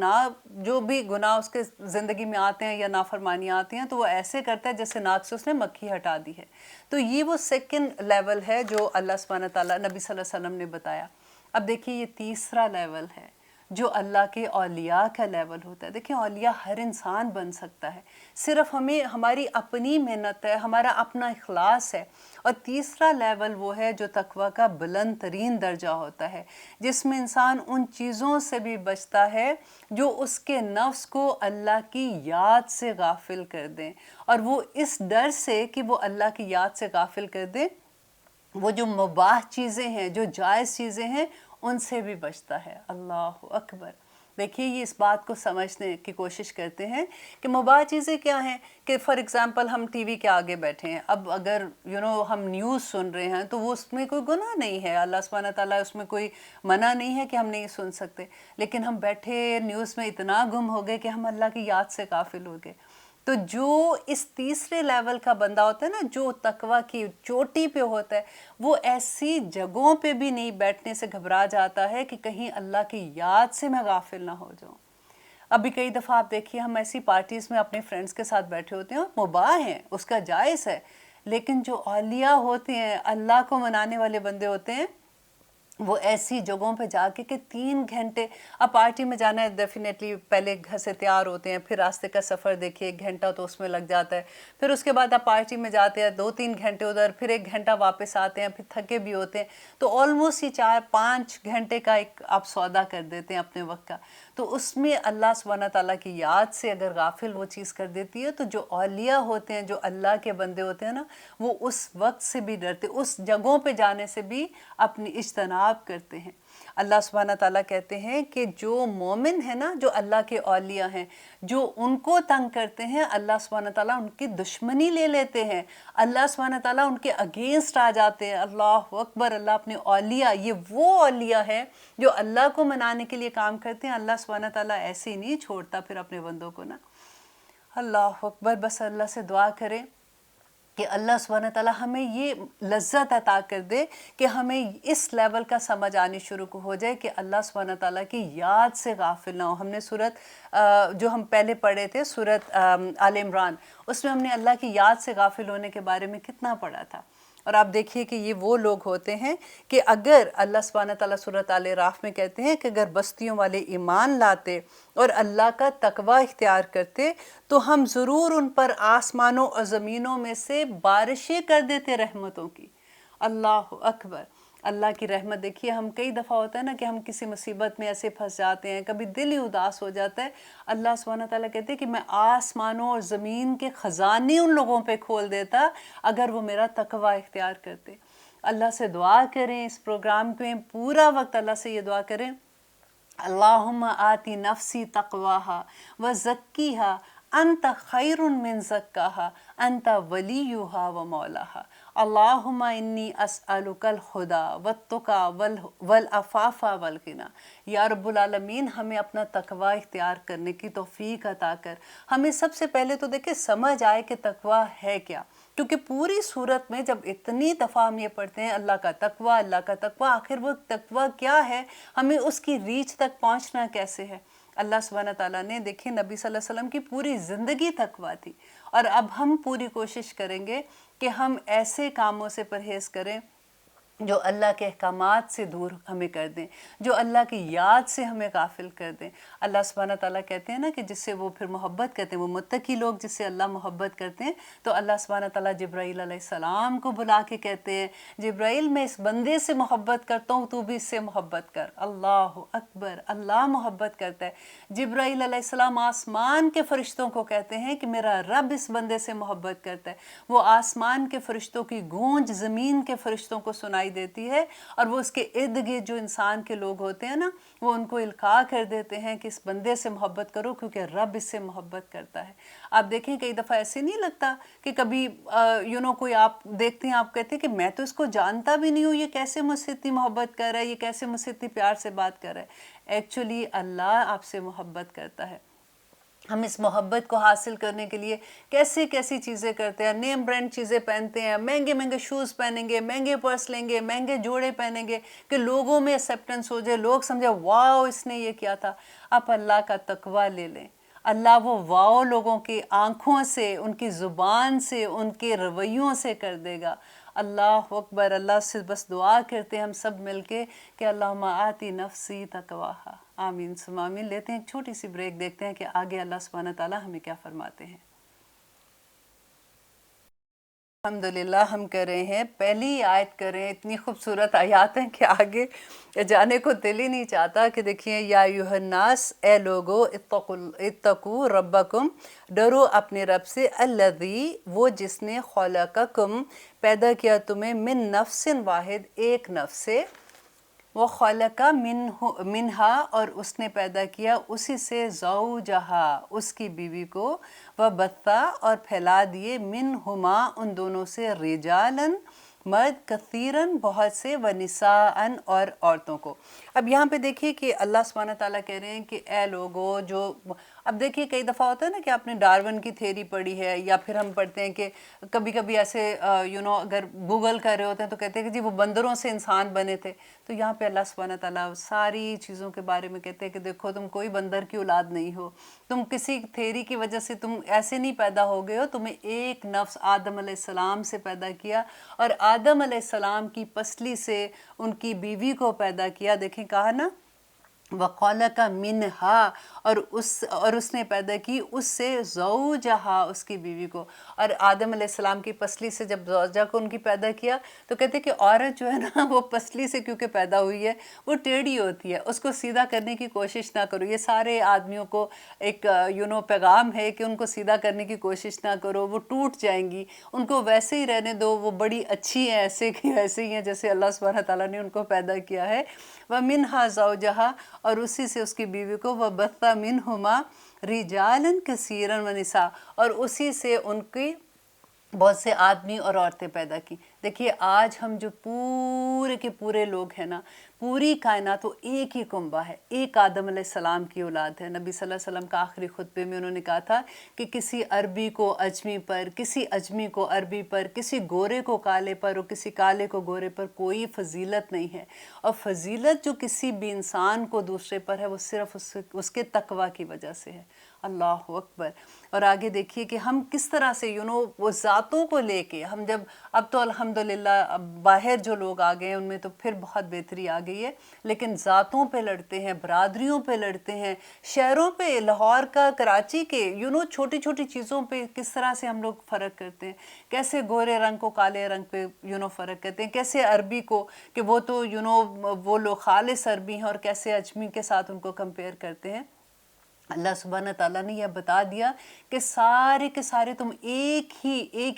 جو بھی گناہ اس کے زندگی میں آتے ہیں یا نافرمانیاں آتی ہیں تو وہ ایسے کرتا ہے جیسے ناک سے اس نے مکھی ہٹا دی ہے۔ تو یہ وہ سیکنڈ لیول ہے جو اللہ سبحانہ تعالیٰ نبی صلی اللہ علیہ وسلم نے بتایا۔ اب دیکھیے یہ تیسرا لیول ہے جو اللہ کے اولیاء کا لیول ہوتا ہے۔ دیکھیں اولیاء ہر انسان بن سکتا ہے، صرف ہماری اپنی محنت ہے، ہمارا اپنا اخلاص ہے۔ اور تیسرا لیول وہ ہے جو تقویٰ کا بلند ترین درجہ ہوتا ہے، جس میں انسان ان چیزوں سے بھی بچتا ہے جو اس کے نفس کو اللہ کی یاد سے غافل کر دیں، اور وہ اس ڈر سے کہ وہ اللہ کی یاد سے غافل کر دیں، وہ جو مباح چیزیں ہیں، جو جائز چیزیں ہیں، ان سے بھی بچتا ہے۔ اللہ اکبر۔ دیکھیے یہ اس بات کو سمجھنے کی کوشش کرتے ہیں کہ مباح چیزیں کیا ہیں، کہ فار ایگزامپل ہم ٹی وی کے آگے بیٹھے ہیں، اب اگر ہم نیوز سن رہے ہیں تو وہ اس میں کوئی گناہ نہیں ہے، اللہ سبحانہ تعالیٰ اس میں کوئی منع نہیں ہے کہ ہم نہیں سن سکتے، لیکن ہم بیٹھے نیوز میں اتنا گم ہو گئے کہ ہم اللہ کی یاد سے غافل ہو گئے۔ تو جو اس تیسرے لیول کا بندہ ہوتا ہے نا، جو تقویٰ کی چوٹی پہ ہوتا ہے، وہ ایسی جگہوں پہ بھی نہیں بیٹھنے سے گھبرا جاتا ہے کہ کہیں اللہ کی یاد سے میں غافل نہ ہو جاؤں۔ ابھی کئی دفعہ آپ دیکھیے ہم ایسی پارٹیز میں اپنے فرینڈز کے ساتھ بیٹھے ہوتے ہیں، مباح ہیں، اس کا جائز ہے، لیکن جو اولیاء ہوتے ہیں، اللہ کو منانے والے بندے ہوتے ہیں، وہ ایسی جگہوں پہ جا کے کہ 3 گھنٹے، اب پارٹی میں جانا ہے ڈیفینیٹلی پہلے گھر سے تیار ہوتے ہیں، پھر راستے کا سفر دیکھیے 1 گھنٹہ تو اس میں لگ جاتا ہے، پھر اس کے بعد آپ پارٹی میں جاتے ہیں 2-3 گھنٹے ادھر، پھر 1 گھنٹہ واپس آتے ہیں، پھر تھکے بھی ہوتے ہیں، تو آلموسٹ یہ 4-5 گھنٹے کا ایک آپ سودا کر دیتے ہیں اپنے وقت کا۔ تو اس میں اللہ سبحانہ تعالیٰ کی یاد سے اگر غافل وہ چیز کر دیتی ہے تو جو اولیاء ہوتے ہیں، جو اللہ کے بندے ہوتے ہیں نا، وہ اس وقت سے بھی ڈرتے، اس جگہوں پہ جانے سے بھی اپنی اجتناب کرتے ہیں۔ اللہ سبحانہ تعالیٰ کہتے ہیں کہ جو مومن ہے نا، جو اللہ کے اولیاء ہیں، جو ان کو تنگ کرتے ہیں، اللہ سبحانہ تعالیٰ ان کی دشمنی لے لیتے ہیں، اللہ سبحانہ تعالیٰ ان کے اگینسٹ آ جاتے ہیں۔ اللہ اکبر۔ اللہ اپنے اولیاء، یہ وہ اولیاء ہے جو اللہ کو منانے کے لیے کام کرتے ہیں، اللہ سبحانہ تعالیٰ ایسے ہی نہیں چھوڑتا پھر اپنے بندوں کو نا۔ अल्लाह अकबर। बस अल्लाह से दुआ करें कि अल्लाह सुब्हान ताला हमें ये लज्जत अता कर दे कि हमें इस लेवल का समझ आनी शुरू हो जाए कि अल्लाह सुब्हान ताला की याद से गाफिल ना हो। हमने सूरत जो हम पहले पढ़े थे सूरत आल इमरान, उसमें हमने अल्लाह की याद से गाफिल होने के बारे में कितना पढ़ा था। और आप देखिए कि ये वो लोग होते हैं कि अगर अल्लाह सुब्हान ताला सूरत आल राफ में कहते हैं कि अगर बस्तियों वाले ईमान लाते और अल्लाह का तकवा इख्तियार करते तो हम ज़रूर उन पर आसमानों और ज़मीनों में से बारिशें कर देते रहमतों की। अल्लाह अकबर। अल्लाह की रहमत देखिए, हम कई दफ़ा होता है ना कि हम किसी मुसीबत में ऐसे फंस जाते हैं, कभी दिल ही उदास हो जाता है। अल्लाह सुब्हान ताला कहते हैं कि मैं आसमानों और ज़मीन के ख़जाने उन लोगों पे खोल देता अगर वो मेरा तकवा इख्तियार करते। अल्लाह से दुआ करें, इस प्रोग्राम में पूरा वक्त अल्लाह से ये दुआ करें, अल्लाहुम्मा आती नफ्सी तक़वाहा व ज़क्कीहा अंत खैरुन मिन ज़क्काहा अंत वलीयुहा व मौलाहा। अल्लाहुम्मा इन्नी अस्अलुकल हुदा वत्तुका वल अफ़ाफ़ा वल गिना। या रब्बुल आलमीन, हमें अपना तकवा इख्तियार करने की तौफ़ीक अता कर। हमें सबसे पहले तो देखिए समझ आए कि तकवा है क्या, क्योंकि पूरी सूरत में जब इतनी दफ़ा हम ये पढ़ते हैं अल्लाह का तकवा, अल्लाह का तकवा, आखिर वो तकवा क्या है, हमें उसकी रीच तक पहुंचना कैसे है। अल्लाह सुब्हान ताला ने देखिए नबी सल्लल्लाहु अलैहि वसल्लम की पूरी ज़िंदगी तकवा थी। और अब हम पूरी कोशिश करेंगे कि हम ऐसे कामों से परहेज़ करें जो अल्लाह के अहकामात से दूर हमें कर दें, जो अल्लाह की याद से हमें गाफिल कर दें। अल्लाह सुब्हान ताला कहते हैं ना कि जिससे वो फिर मोहब्बत करते हैं, वो मुत्तकी लोग जिससे अल्लाह मोहब्बत करते हैं, तो अल्लाह सुब्हान ताला जिब्राईल अलैहिस्सलाम को बुला के कहते हैं, जिब्राईल मैं इस बंदे से मोहब्बत करता हूँ, तू भी इससे मोहब्बत कर। अल्लाह अकबर। अल्लाह मोहब्बत करता है। जिब्राईल अलैहिस्सलाम आसमान के फ़रिश्तों को कहते हैं कि मेरा रब इस बंदे से मोहब्बत करता है। वो आसमान के फ़रिश्तों की गूंज ज़मीन के फ़रिश्तों को सुनाई देती है और वो उसके इर्द गिर्द जो इंसान के लोग होते हैं ना, वो उनको इल्का कर देते हैं कि इस बंदे से मोहब्बत करो क्योंकि रब इससे मोहब्बत करता है। आप देखें कई दफ़ा ऐसे नहीं लगता कि कभी कोई आप देखते हैं, आप कहते हैं कि मैं तो इसको जानता भी नहीं हूँ, ये कैसे मुझसे इतनी मोहब्बत कर रहा है, ये कैसे मुझसे इतनी प्यार से बात कर रहा है। एक्चुअली अल्लाह आपसे मोहब्बत करता है। हम इस मोहब्बत को हासिल करने के लिए कैसी कैसी चीज़ें करते हैं, नेम ब्रांड चीज़ें पहनते हैं, महंगे महंगे शूज़ पहनेंगे, महंगे पर्स लेंगे, महंगे जोड़े पहनेंगे कि लोगों में एक्सेप्टेंस हो जाए, लोग समझे वाओ इसने ये किया था। आप अल्लाह का तकवा ले लें, अल्लाह वो वाओ लोगों की आँखों से, उनकी ज़ुबान से, उनके रवैयों से कर देगा। अल्लाह अकबर। अल्लाह से बस दुआ करते हैं हम सब मिलके कि अल्लाहुम्मा आती नफ्सी तकवाहा। आमीन सुम्मा आमीन। लेते हैं एक छोटी सी ब्रेक, देखते हैं कि आगे अल्लाह सुब्हान ताला हमें क्या फरमाते हैं। अल्हम्दुलिल्लाह हम कर रहे हैं, पहली आयत कर रहे हैं। इतनी खूबसूरत आयत हैं कि आगे जाने को दिल ही नहीं चाहता। कि देखिए, या अय्युहन्नास, ए लोगो, इत्तकू रब्बकुम, डरो अपने रब से, अल्लज़ी, वो जिसने खलक़कुम, पैदा किया तुम्हें, मिन नफ्सिन वाहिद, एक नफ्स से, वो खलका मिनहा, और उसने पैदा किया उसी से, ज़ौजहा, उसकी बीवी को, व बत्ता, और फैला दिए, मिनहुमा, उन दोनों से, रिजालन, मर्द, कसीरन, बहुत से, व निसाअन, और औरतों को। अब यहाँ पे देखिए कि अल्लाह सुब्हान ताला कह रहे हैं कि ए लोगो जो, अब देखिए कई दफ़ा होता है ना कि आपने डार्विन की थ्योरी पढ़ी है, या फिर हम पढ़ते हैं कि कभी कभी ऐसे अगर गूगल कर रहे होते हैं तो कहते हैं कि जी वो बंदरों से इंसान बने थे। तो यहाँ पे अल्लाह सुब्हान ताला सारी चीज़ों के बारे में कहते हैं कि देखो तुम कोई बंदर की औलाद नहीं हो, तुम किसी थ्योरी की वजह से तुम ऐसे नहीं पैदा हो गए हो, तुम्हें एक नफ्स आदम अलैहिस्सलाम से पैदा किया, और आदम अलैहिस्सलाम की पसली से उनकी बीवी को पैदा किया। देखें कहा ना, वक़लका मिनहा, और उसने पैदा की उससे, ज़ौजहा, उसकी बीवी को। और आदम अलैहिस्सलाम की पसली से जब ज़ौजा को उनकी पैदा किया तो कहते कि औरत जो है ना, वो पसली से क्योंकि पैदा हुई है वो टेढ़ी होती है, उसको सीधा करने की कोशिश ना करो। ये सारे आदमियों को एक पैगाम है कि उनको सीधा करने की कोशिश ना करो, वो टूट जाएंगी, उनको वैसे ही रहने दो, वो बड़ी अच्छी हैं, ऐसे की वैसे ही हैं जैसे अल्लाह सुब्हान ताला ने उनको पैदा किया है। व मिनहा ज़ौजहा, और उसी से उसकी बीवी को, व बत्ता मिनहुमा रिजालन कसीरन व निसा, और उसी से उनकी बहुत से आदमी और औरतें पैदा की। देखिए आज हम जो पूरे के पूरे लोग हैं ना, पूरी कायनात वो एक ही कुंबा है, एक आदम अलैहिस्सलाम की औलाद है। नबी सल्लल्लाहु अलैहि वसल्लम का आखिरी खुतबे में उन्होंने कहा था कि किसी अरबी को अजमी पर, किसी अजमी को अरबी पर, किसी गोरे को काले पर और किसी काले को गोरे पर कोई फजीलत नहीं है। और फजीलत जो किसी भी इंसान को दूसरे पर है वो सिर्फ उसके तकवा की वजह से है। अल्लाह अकबर। और आगे देखिए कि हम किस तरह से वो ज़ातों को लेके हम जब, अब तो अल्हम्दुलिल्लाह अब बाहर जो लोग आ गए हैं उनमें तो फिर बहुत बेहतरी आ गई है, लेकिन ज़ातों पे लड़ते हैं, बरादरियों पे लड़ते हैं, शहरों पे, लाहौर का, कराची के, छोटी छोटी चीज़ों पे किस तरह से हम लोग फ़र्क करते हैं, कैसे गोरे रंग को काले रंग पे फ़र्क करते हैं, कैसे अरबी को कि वो तो वो लोग खालिस अरबी हैं और कैसे अजमी के साथ उनको कंपेयर करते हैं। अल्लाह सुब्हान ताला ने यह बता दिया कि सारे के सारे तुम एक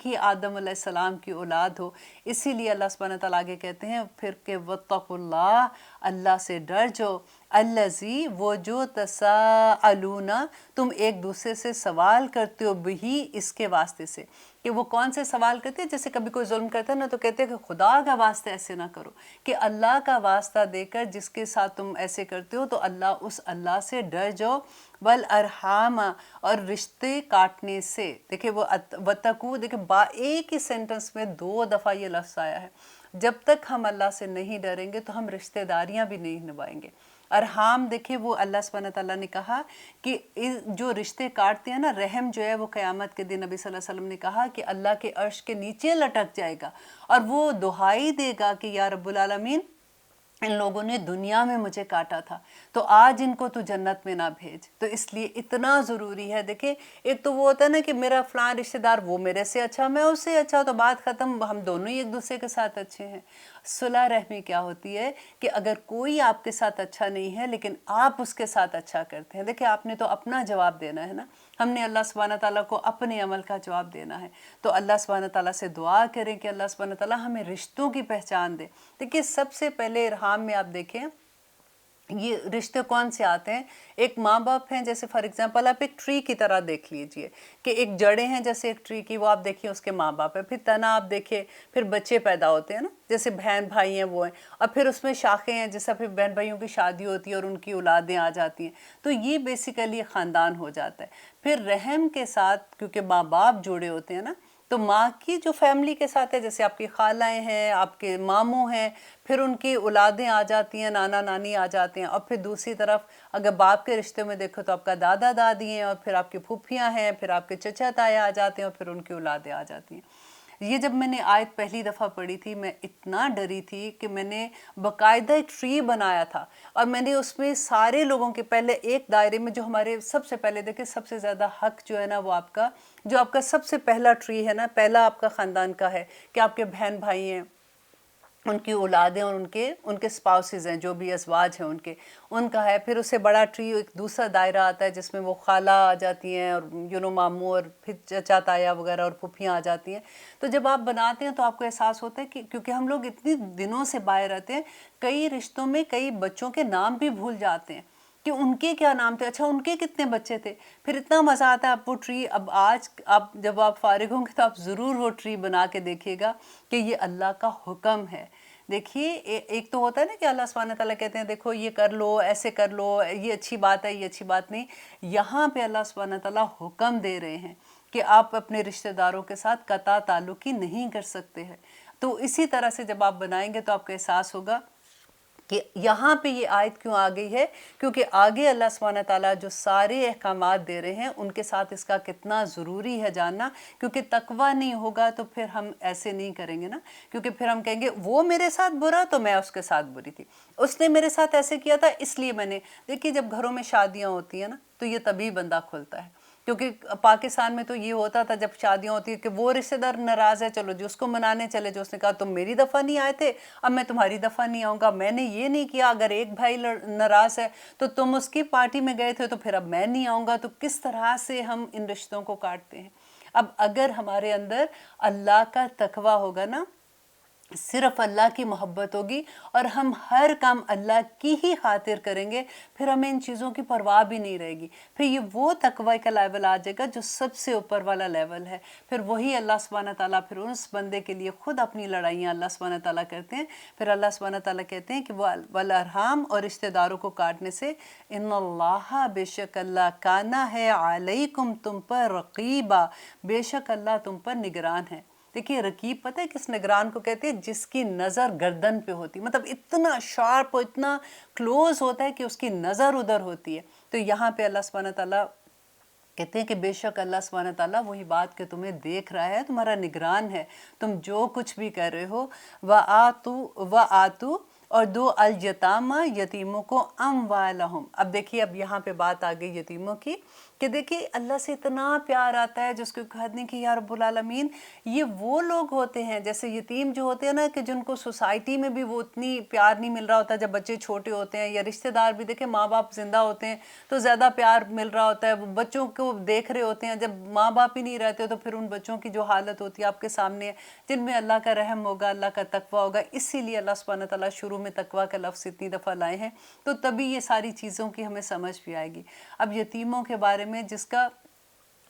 ही आदम अलैहिस्सलाम की औलाद हो। इसीलिए अल्लाह सुब्हान ताला आगे कहते हैं फिर के वत्तकुल्लाह, अल्लाह से डर जाओ, अल्लज़ी वो जो तसाअलूना तुम एक दूसरे से सवाल करते हो, बिही इसके वास्ते से, कि वो कौन से सवाल करते हैं, जैसे कभी कोई जुल्म करता है ना तो कहते हैं कि खुदा का वास्ता ऐसे ना करो, कि अल्लाह का वास्ता देकर जिसके साथ तुम ऐसे करते हो तो उस अल्लाह से डर जाओ। वल अरहाम, और रिश्ते काटने से। देखिए वो वतकू, देखिए एक ही सेंटेंस में 2 दफ़ा ये लफ्ज़ आया है। जब तक हम अल्लाह से नहीं डरेंगे तो हम रिश्तेदारियां भी नहीं निभाएंगे। अरहाम देखिए वो अल्लाह सुब्हानहू तआला ने कहा कि जो रिश्ते काटते हैं ना, रहम जो है वो क़यामत के दिन नबी सल्लल्लाहु अलैहि वसल्लम ने कहा कि अल्लाह के अर्श के नीचे लटक जाएगा और वो दुहाई देगा कि या रब्बुल आलमीन, इन लोगों ने दुनिया में मुझे काटा था तो आज इनको तू जन्नत में ना भेज। तो इसलिए इतना ज़रूरी है। देखिए एक तो वो होता है ना कि मेरा फ़लाँ रिश्तेदार वो मेरे से अच्छा, मैं उससे अच्छा, तो बात ख़त्म, हम दोनों ही एक दूसरे के साथ अच्छे हैं। सुलह रहमी क्या होती है कि अगर कोई आपके साथ अच्छा नहीं है लेकिन आप उसके साथ अच्छा करते हैं, देखिए आपने तो अपना जवाब देना है ना, हमने अल्लाह सुब्हान ताला को अपने अमल का जवाब देना है। तो अल्लाह सुब्हान ताला से दुआ करें कि अल्लाह सुब्हान ताला हमें रिश्तों की पहचान दे। देखिए सबसे पहले इरहाम में आप देखें ये रिश्ते कौन से आते हैं, एक माँ बाप हैं, जैसे फॉर एग्जांपल आप एक ट्री की तरह देख लीजिए कि एक जड़ें हैं जैसे एक ट्री की, वो आप देखिए उसके माँ बाप है, फिर तना आप देखिए, फिर बच्चे पैदा होते हैं ना, जैसे बहन भाई हैं वो हैं, और फिर उसमें शाखें हैं, जैसे फिर बहन भाइयों की शादी होती है और उनकी औलादें आ जाती हैं, तो ये बेसिकली ख़ानदान हो जाता है। फिर रहम के साथ क्योंकि माँ बाप जुड़े होते हैं ना, तो माँ की जो फैमिली के साथ है, जैसे आपकी खालाएँ हैं, आपके मामू हैं, फिर उनकी औलादें आ जाती हैं, नाना नानी आ जाते हैं, और फिर दूसरी तरफ अगर बाप के रिश्ते में देखो तो आपका दादा दादी हैं, और फिर आपकी फूफियाँ हैं, फिर आपके चचा ताया आ जाते हैं, और फिर उनकी औलादें आ जाती हैं। ये जब मैंने आयत पहली दफ़ा पढ़ी थी मैं इतना डरी थी कि मैंने बाकायदा एक ट्री बनाया था, और मैंने उसमें सारे लोगों के पहले एक दायरे में जो हमारे सबसे पहले देखे सबसे ज़्यादा हक जो है ना वो आपका, जो आपका सबसे पहला ट्री है ना, पहला आपका ख़ानदान का है कि आपके बहन भाई हैं, उनकी औलादें और उनके स्पाउसेस हैं, जो भी अज़वाज हैं उनका है। फिर उससे बड़ा ट्री एक दूसरा दायरा आता है जिसमें वो खाला आ जाती हैं और मामू और फिर चचा ताया वगैरह और फूफियाँ आ जाती हैं। तो जब आप बनाते हैं तो आपको एहसास होता है कि क्योंकि हम लोग इतनी दिनों से बाहर रहते हैं, कई रिश्तों में कई बच्चों के नाम भी भूल जाते हैं कि उनके क्या नाम थे, अच्छा उनके कितने बच्चे थे। फिर इतना मज़ा आता है आप वो ट्री, अब आज आप जब आप फारिग होंगे तो आप ज़रूर वो ट्री बना के देखिएगा कि ये अल्लाह का हुक्म है। देखिए एक तो होता है ना कि अल्लाह सुब्हान तआला कहते हैं देखो ये कर लो, ऐसे कर लो, ये अच्छी बात है, ये अच्छी बात नहीं। यहाँ पे अल्लाह सुब्हान तआला हुक्म दे रहे हैं कि आप अपने रिश्तेदारों के साथ कता ताल्लुकी नहीं कर सकते हैं। तो इसी तरह से जब आप बनाएंगे तो आपको एहसास होगा कि यहाँ पे ये आयत क्यों आ गई है, क्योंकि आगे अल्लाह सुब्हान ताला जो सारे अहकामात दे रहे हैं उनके साथ इसका कितना ज़रूरी है जानना। क्योंकि तकवा नहीं होगा तो फिर हम ऐसे नहीं करेंगे ना, क्योंकि फिर हम कहेंगे वो मेरे साथ बुरा तो मैं उसके साथ बुरी थी, उसने मेरे साथ ऐसे किया था इसलिए मैंने। देखिए जब घरों में शादियाँ होती हैं ना तो ये तभी बंदा खुलता है, क्योंकि पाकिस्तान में तो ये होता था जब शादियाँ होती है कि वो रिश्तेदार नाराज़ है, चलो जो उसको मनाने चले, जो उसने कहा तुम मेरी दफ़ा नहीं आए थे अब मैं तुम्हारी दफ़ा नहीं आऊँगा, मैंने ये नहीं किया, अगर एक भाई नाराज़ है तो तुम उसकी पार्टी में गए थे तो फिर अब मैं नहीं आऊँगा। तो किस तरह से हम इन रिश्तों को काटते हैं। अब अगर हमारे अंदर अल्लाह का तकवा होगा ना सिर्फ अल्लाह की मोहब्बत होगी और हम हर काम अल्लाह की ही खातिर करेंगे, फिर हमें इन चीज़ों की परवाह भी नहीं रहेगी। फिर ये वो तकवा का लेवल आ जाएगा जो सबसे ऊपर वाला लेवल है। फिर वही अल्लाह सुब्हानहू ताला फिर उस बंदे के लिए खुद अपनी लड़ाइयाँ अल्लाह सुब्हानहू ताला करते हैं। फिर अल्लाह सुब्हानहू ताला कहते हैं कि वो वल अरहाम और रिश्तेदारों को काटने से, इन्नल्लाह बेशक अल्लाह काना है अलैकुम तुम पर रकीबा, बेशक अल्लाह तुम पर निगरान है। देखिए रकीब पता है किस निगरान को कहते हैं? जिसकी नज़र गर्दन पे होती, मतलब इतना शार्प और इतना क्लोज होता है कि उसकी नज़र उधर होती है। तो यहाँ पे अल्लाह सुब्हानहू ताला कहते हैं कि बेशक अल्लाह सुब्हानहू ताला वही बात कि तुम्हें देख रहा है, तुम्हारा निगरान है, तुम जो कुछ भी कर रहे हो। व आतू और दो अल यतामा, यतीमों को अमवालहुम। अब देखिए अब यहाँ पे बात आ गई यतीमों की कि देखिए अल्लाह से इतना प्यार आता है जिसको कहा नहीं कि या रब्बुल आलमीन, ये वो लोग होते हैं जैसे यतीम जो होते हैं ना, कि जिनको सोसाइटी में भी वो उतनी प्यार नहीं मिल रहा होता जब बच्चे छोटे होते हैं, या रिश्तेदार भी देखें माँ बाप जिंदा होते हैं तो ज़्यादा प्यार मिल रहा होता है, वो बच्चों को देख रहे होते हैं। जब माँ बाप ही नहीं रहते तो फिर उन बच्चों की जो हालत होती है आपके सामने है, जिनमें अल्लाह का रहम होगा, अल्लाह का तकवा होगा। इसीलिए अल्लाह सुब्हानहू ताला शुरू में तकवा का लफ्ज़ इतनी दफ़ा लाए हैं, तो तभी ये सारी चीज़ों की हमें समझ भी आएगी। अब यतीमों के बारे में, जिसका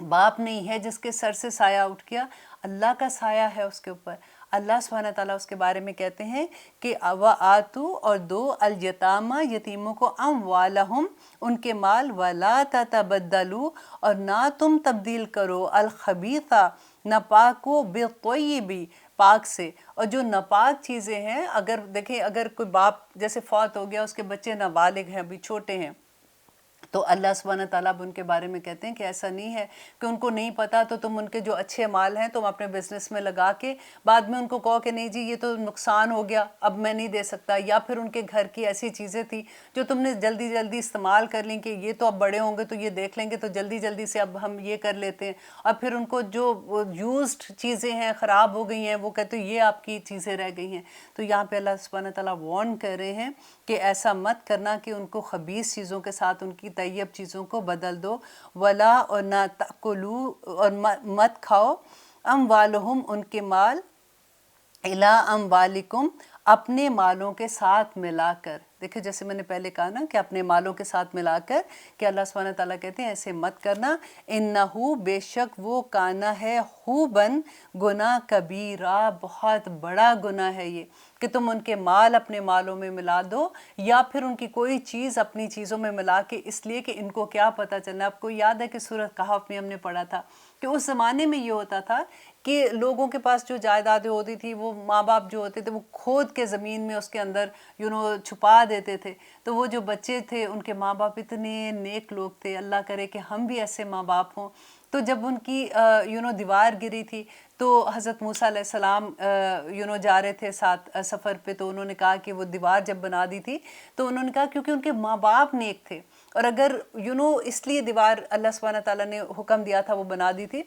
बाप नहीं है, जिसके सर से साया उठ गया, अल्लाह का साया है उसके ऊपर। अल्लाह सुब्हानहू ताला उसके बारे में कहते हैं कि व आतू और दो अल यतामा, यतीमों को अमवालहुम, उनके माल, वला ततबद्दलू और ना तुम तब्दील करो, अल खबीसा, नापाक को, बित्तय्यिबी, पाक से। और जो नापाक चीज़ें हैं, अगर देखें अगर कोई बाप जैसे फौत हो गया, उसके बच्चे नाबालिग हैं, अभी छोटे हैं, तो अल्लाह सुब्हानहू ताला अब उनके बारे में कहते हैं कि ऐसा नहीं है कि उनको नहीं पता तो तुम उनके जो अच्छे माल हैं तुम अपने बिजनेस में लगा के बाद में उनको कहो कि नहीं जी ये तो नुकसान हो गया, अब मैं नहीं दे सकता। या फिर उनके घर की ऐसी चीज़ें थी जो तुमने जल्दी जल्दी इस्तेमाल कर ली कि ये तो अब बड़े होंगे तो ये देख लेंगे, तो जल्दी जल्दी से अब हम ये कर लेते हैं। और फिर उनको जो यूज्ड चीज़ें हैं, ख़राब हो गई हैं, वो कहते हैं ये आपकी चीज़ें रह गई हैं। तो यहाँ पे अल्लाह सुब्हानहू ताला वार्न कर रहे हैं कि ऐसा मत करना कि उनको खबीस चीज़ों के साथ उनकी तैयब चीज़ों को बदल दो। वला और ना तकुलू और मत खाओ अमवालहुम, उनके माल, इला अमवालिकुम, अपने मालों के साथ मिलाकर। देखिए जैसे मैंने पहले कहा ना कि अपने मालों के साथ मिलाकर, कि अल्लाह सुब्हानहू ताला कहते हैं ऐसे मत करना। इन्नहु, बेशक वो, काना है, हुबन, गुनाह कबीरा, बहुत बड़ा गुनाह है ये कि तुम उनके माल अपने मालों में मिला दो, या फिर उनकी कोई चीज़ अपनी चीज़ों में मिला के, इसलिए कि इनको क्या पता चलना। आपको याद है कि सूरत कहफ में हमने पढ़ा था कि उस ज़माने में ये होता था कि लोगों के पास जो जायदादें होती थी, वो माँ बाप जो होते थे वो खोद के ज़मीन में उसके अंदर छुपा देते थे। तो वो जो बच्चे थे उनके माँ बाप इतने नेक लोग थे, अल्लाह करे कि हम भी ऐसे माँ बाप हों। तो जब उनकी दीवार गिरी थी तो हज़रत मूसा अलैहिस्सलाम जा रहे थे साथ सफ़र पे, तो उन्होंने कहा कि वो दीवार जब बना दी थी तो उन्होंने कहा क्योंकि उनके माँ बाप नेक थे, और अगर इसलिए दीवार अल्लाह सुब्हानहू ताला ने हुक्म दिया था वो बना दी थी,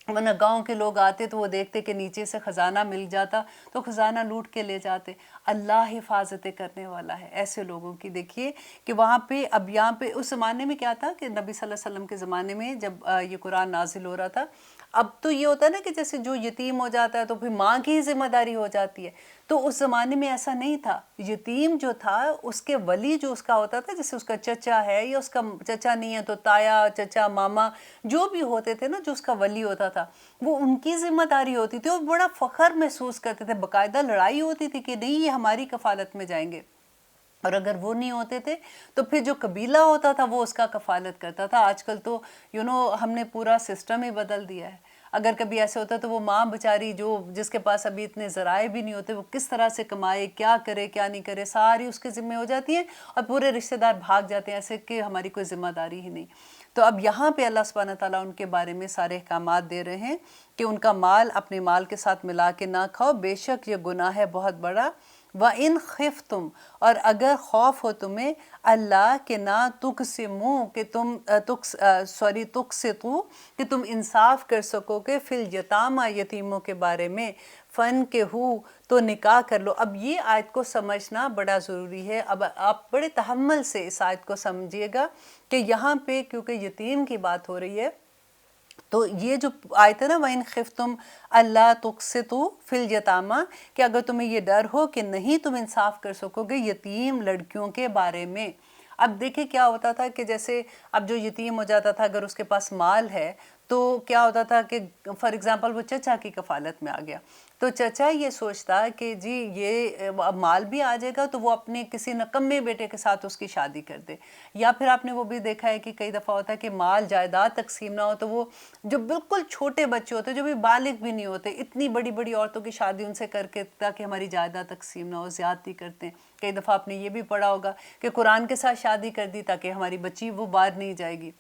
वरना गांव के लोग आते तो वो देखते कि नीचे से ख़जाना मिल जाता तो ख़जाना लूट के ले जाते। अल्लाह हिफाजतें करने वाला है ऐसे लोगों की। देखिए कि वहाँ पे, अब यहाँ पे उस ज़माने में क्या था कि नबी सल्लल्लाहु अलैहि वसल्लम के ज़माने में जब ये कुरान नाजिल हो रहा था, अब तो ये होता है ना कि जैसे जो यतीम हो जाता है तो फिर माँ की ही जिम्मेदारी हो जाती है। तो उस ज़माने में ऐसा नहीं था। यतीम जो था उसके वली जो उसका होता था, जैसे उसका चचा है या उसका चचा नहीं है तो ताया, चचा, मामा जो भी होते थे ना, जो उसका वली होता था, वो उनकी जिम्मेदारी होती थी और बड़ा फ़ख्र महसूस करते थे। बाकायदा लड़ाई होती थी कि नहीं ये हमारी कफ़ालत में जाएंगे, और अगर वो नहीं होते थे तो फिर जो कबीला होता था वो उसका कफ़ालत करता था। आजकल तो हमने पूरा सिस्टम ही बदल दिया है। अगर कभी ऐसे होता तो वो माँ बेचारी जो जिसके पास अभी इतने ज़राए भी नहीं होते, वो किस तरह से कमाए, क्या करे क्या नहीं करे, सारी उसके ज़िम्मे हो जाती है और पूरे रिश्तेदार भाग जाते हैं ऐसे कि हमारी कोई ज़िम्मेदारी ही नहीं। तो अब यहाँ पे अल्लाह सुब्हानहू ताला उनके बारे में सारे अहकामात दे रहे हैं कि उनका माल अपने माल के साथ मिला के ना खाओ, बेशक ये गुनाह है बहुत बड़ा। व इन खिफ्तुम, और अगर खौफ हो तुम्हें, अल्लाह के ना तुक़सिमू, कि तुम तुक़सितू, कि तुम इंसाफ कर सकोगे, फिल यतामा, यतीमों के बारे में, फ़न के हु, तो निकाह कर लो। अब ये आयत को समझना बड़ा ज़रूरी है। अब आप बड़े तहम्मुल से इस आयत को समझिएगा कि यहाँ पे क्योंकि यतीम की बात हो रही है تو یہ جو آیت ہے نا وَإِنْ خِفْتُمْ أَلَّا تُقْسِطُوا فِي الْيَتَامَى، کہ اگر تمہیں یہ ڈر ہو کہ نہیں تم انصاف کر سکو گے یتیم لڑکیوں کے بارے میں۔ اب دیکھیں کیا ہوتا تھا کہ جیسے اب جو یتیم ہو جاتا تھا اگر اس کے پاس مال ہے تو کیا ہوتا تھا کہ فار ایگزامپل وہ چچا کی کفالت میں آ گیا، تو چچا یہ سوچتا کہ جی یہ اب مال بھی آ جائے گا تو وہ اپنے کسی نکمے بیٹے کے ساتھ اس کی شادی کر دے، یا پھر آپ نے وہ بھی دیکھا ہے کہ کئی دفعہ ہوتا ہے کہ مال جائیداد تقسیم نہ ہو تو وہ جو بالکل چھوٹے بچے ہوتے جو بھی بالغ بھی نہیں ہوتے اتنی بڑی بڑی عورتوں کی شادی ان سے کر کے تاکہ ہماری جائیداد تقسیم نہ ہو زیادتی کرتے ہیں۔ کئی دفعہ آپ نے یہ بھی پڑھا ہوگا کہ قرآن کے ساتھ شادی کر دی تاکہ ہماری بچی وہ باہر نہیں جائے گی۔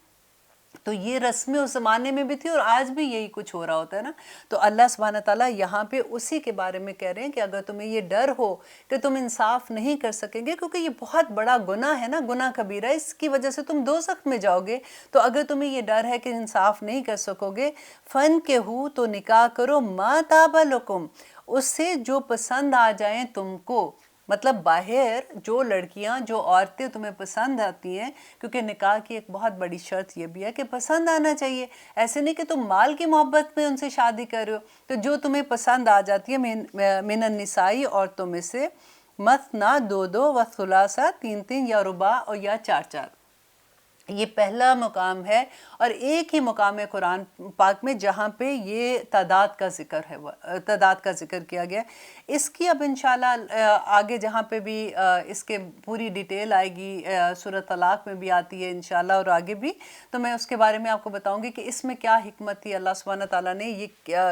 تو یہ رسمیں اس زمانے میں بھی تھی اور آج بھی یہی کچھ ہو رہا ہوتا ہے نا۔ تو اللہ سبحانہ تعالیٰ یہاں پہ اسی کے بارے میں کہہ رہے ہیں کہ اگر تمہیں یہ ڈر ہو کہ تم انصاف نہیں کر سکیں گے، کیونکہ یہ بہت بڑا گناہ ہے نا، گناہ کبیرہ، اس کی وجہ سے تم دوزخ میں جاؤ گے، تو اگر تمہیں یہ ڈر ہے کہ انصاف نہیں کر سکو گے فَانْكِحُوا، تو نکاح کرو مَا طَابَ لَكُمْ، اس سے جو پسند آ جائیں تم کو، مطلب باہر جو لڑکیاں جو عورتیں تمہیں پسند آتی ہیں، کیونکہ نکاح کی ایک بہت بڑی شرط یہ بھی ہے کہ پسند آنا چاہیے، ایسے نہیں کہ تم مال کی محبت میں ان سے شادی کر رہے ہو، تو جو تمہیں پسند آ جاتی ہے من النسائی، عورتوں میں سے، مثنا، دو دو، وثلاثہ، تین تین، یا رباع، اور یا چار چار۔ یہ پہلا مقام ہے اور ایک ہی مقام ہے قرآن پاک میں جہاں پہ یہ تعداد کا ذکر ہے، تعداد کا ذکر کیا گیا۔ اس کی اب انشاءاللہ آگے جہاں پہ بھی اس کے پوری ڈیٹیل آئے گی، سورۃ طلاق میں بھی آتی ہے انشاءاللہ اور آگے بھی، تو میں اس کے بارے میں آپ کو بتاؤں گی کہ اس میں کیا حکمت تھی اللہ سبحانہ تعالیٰ نے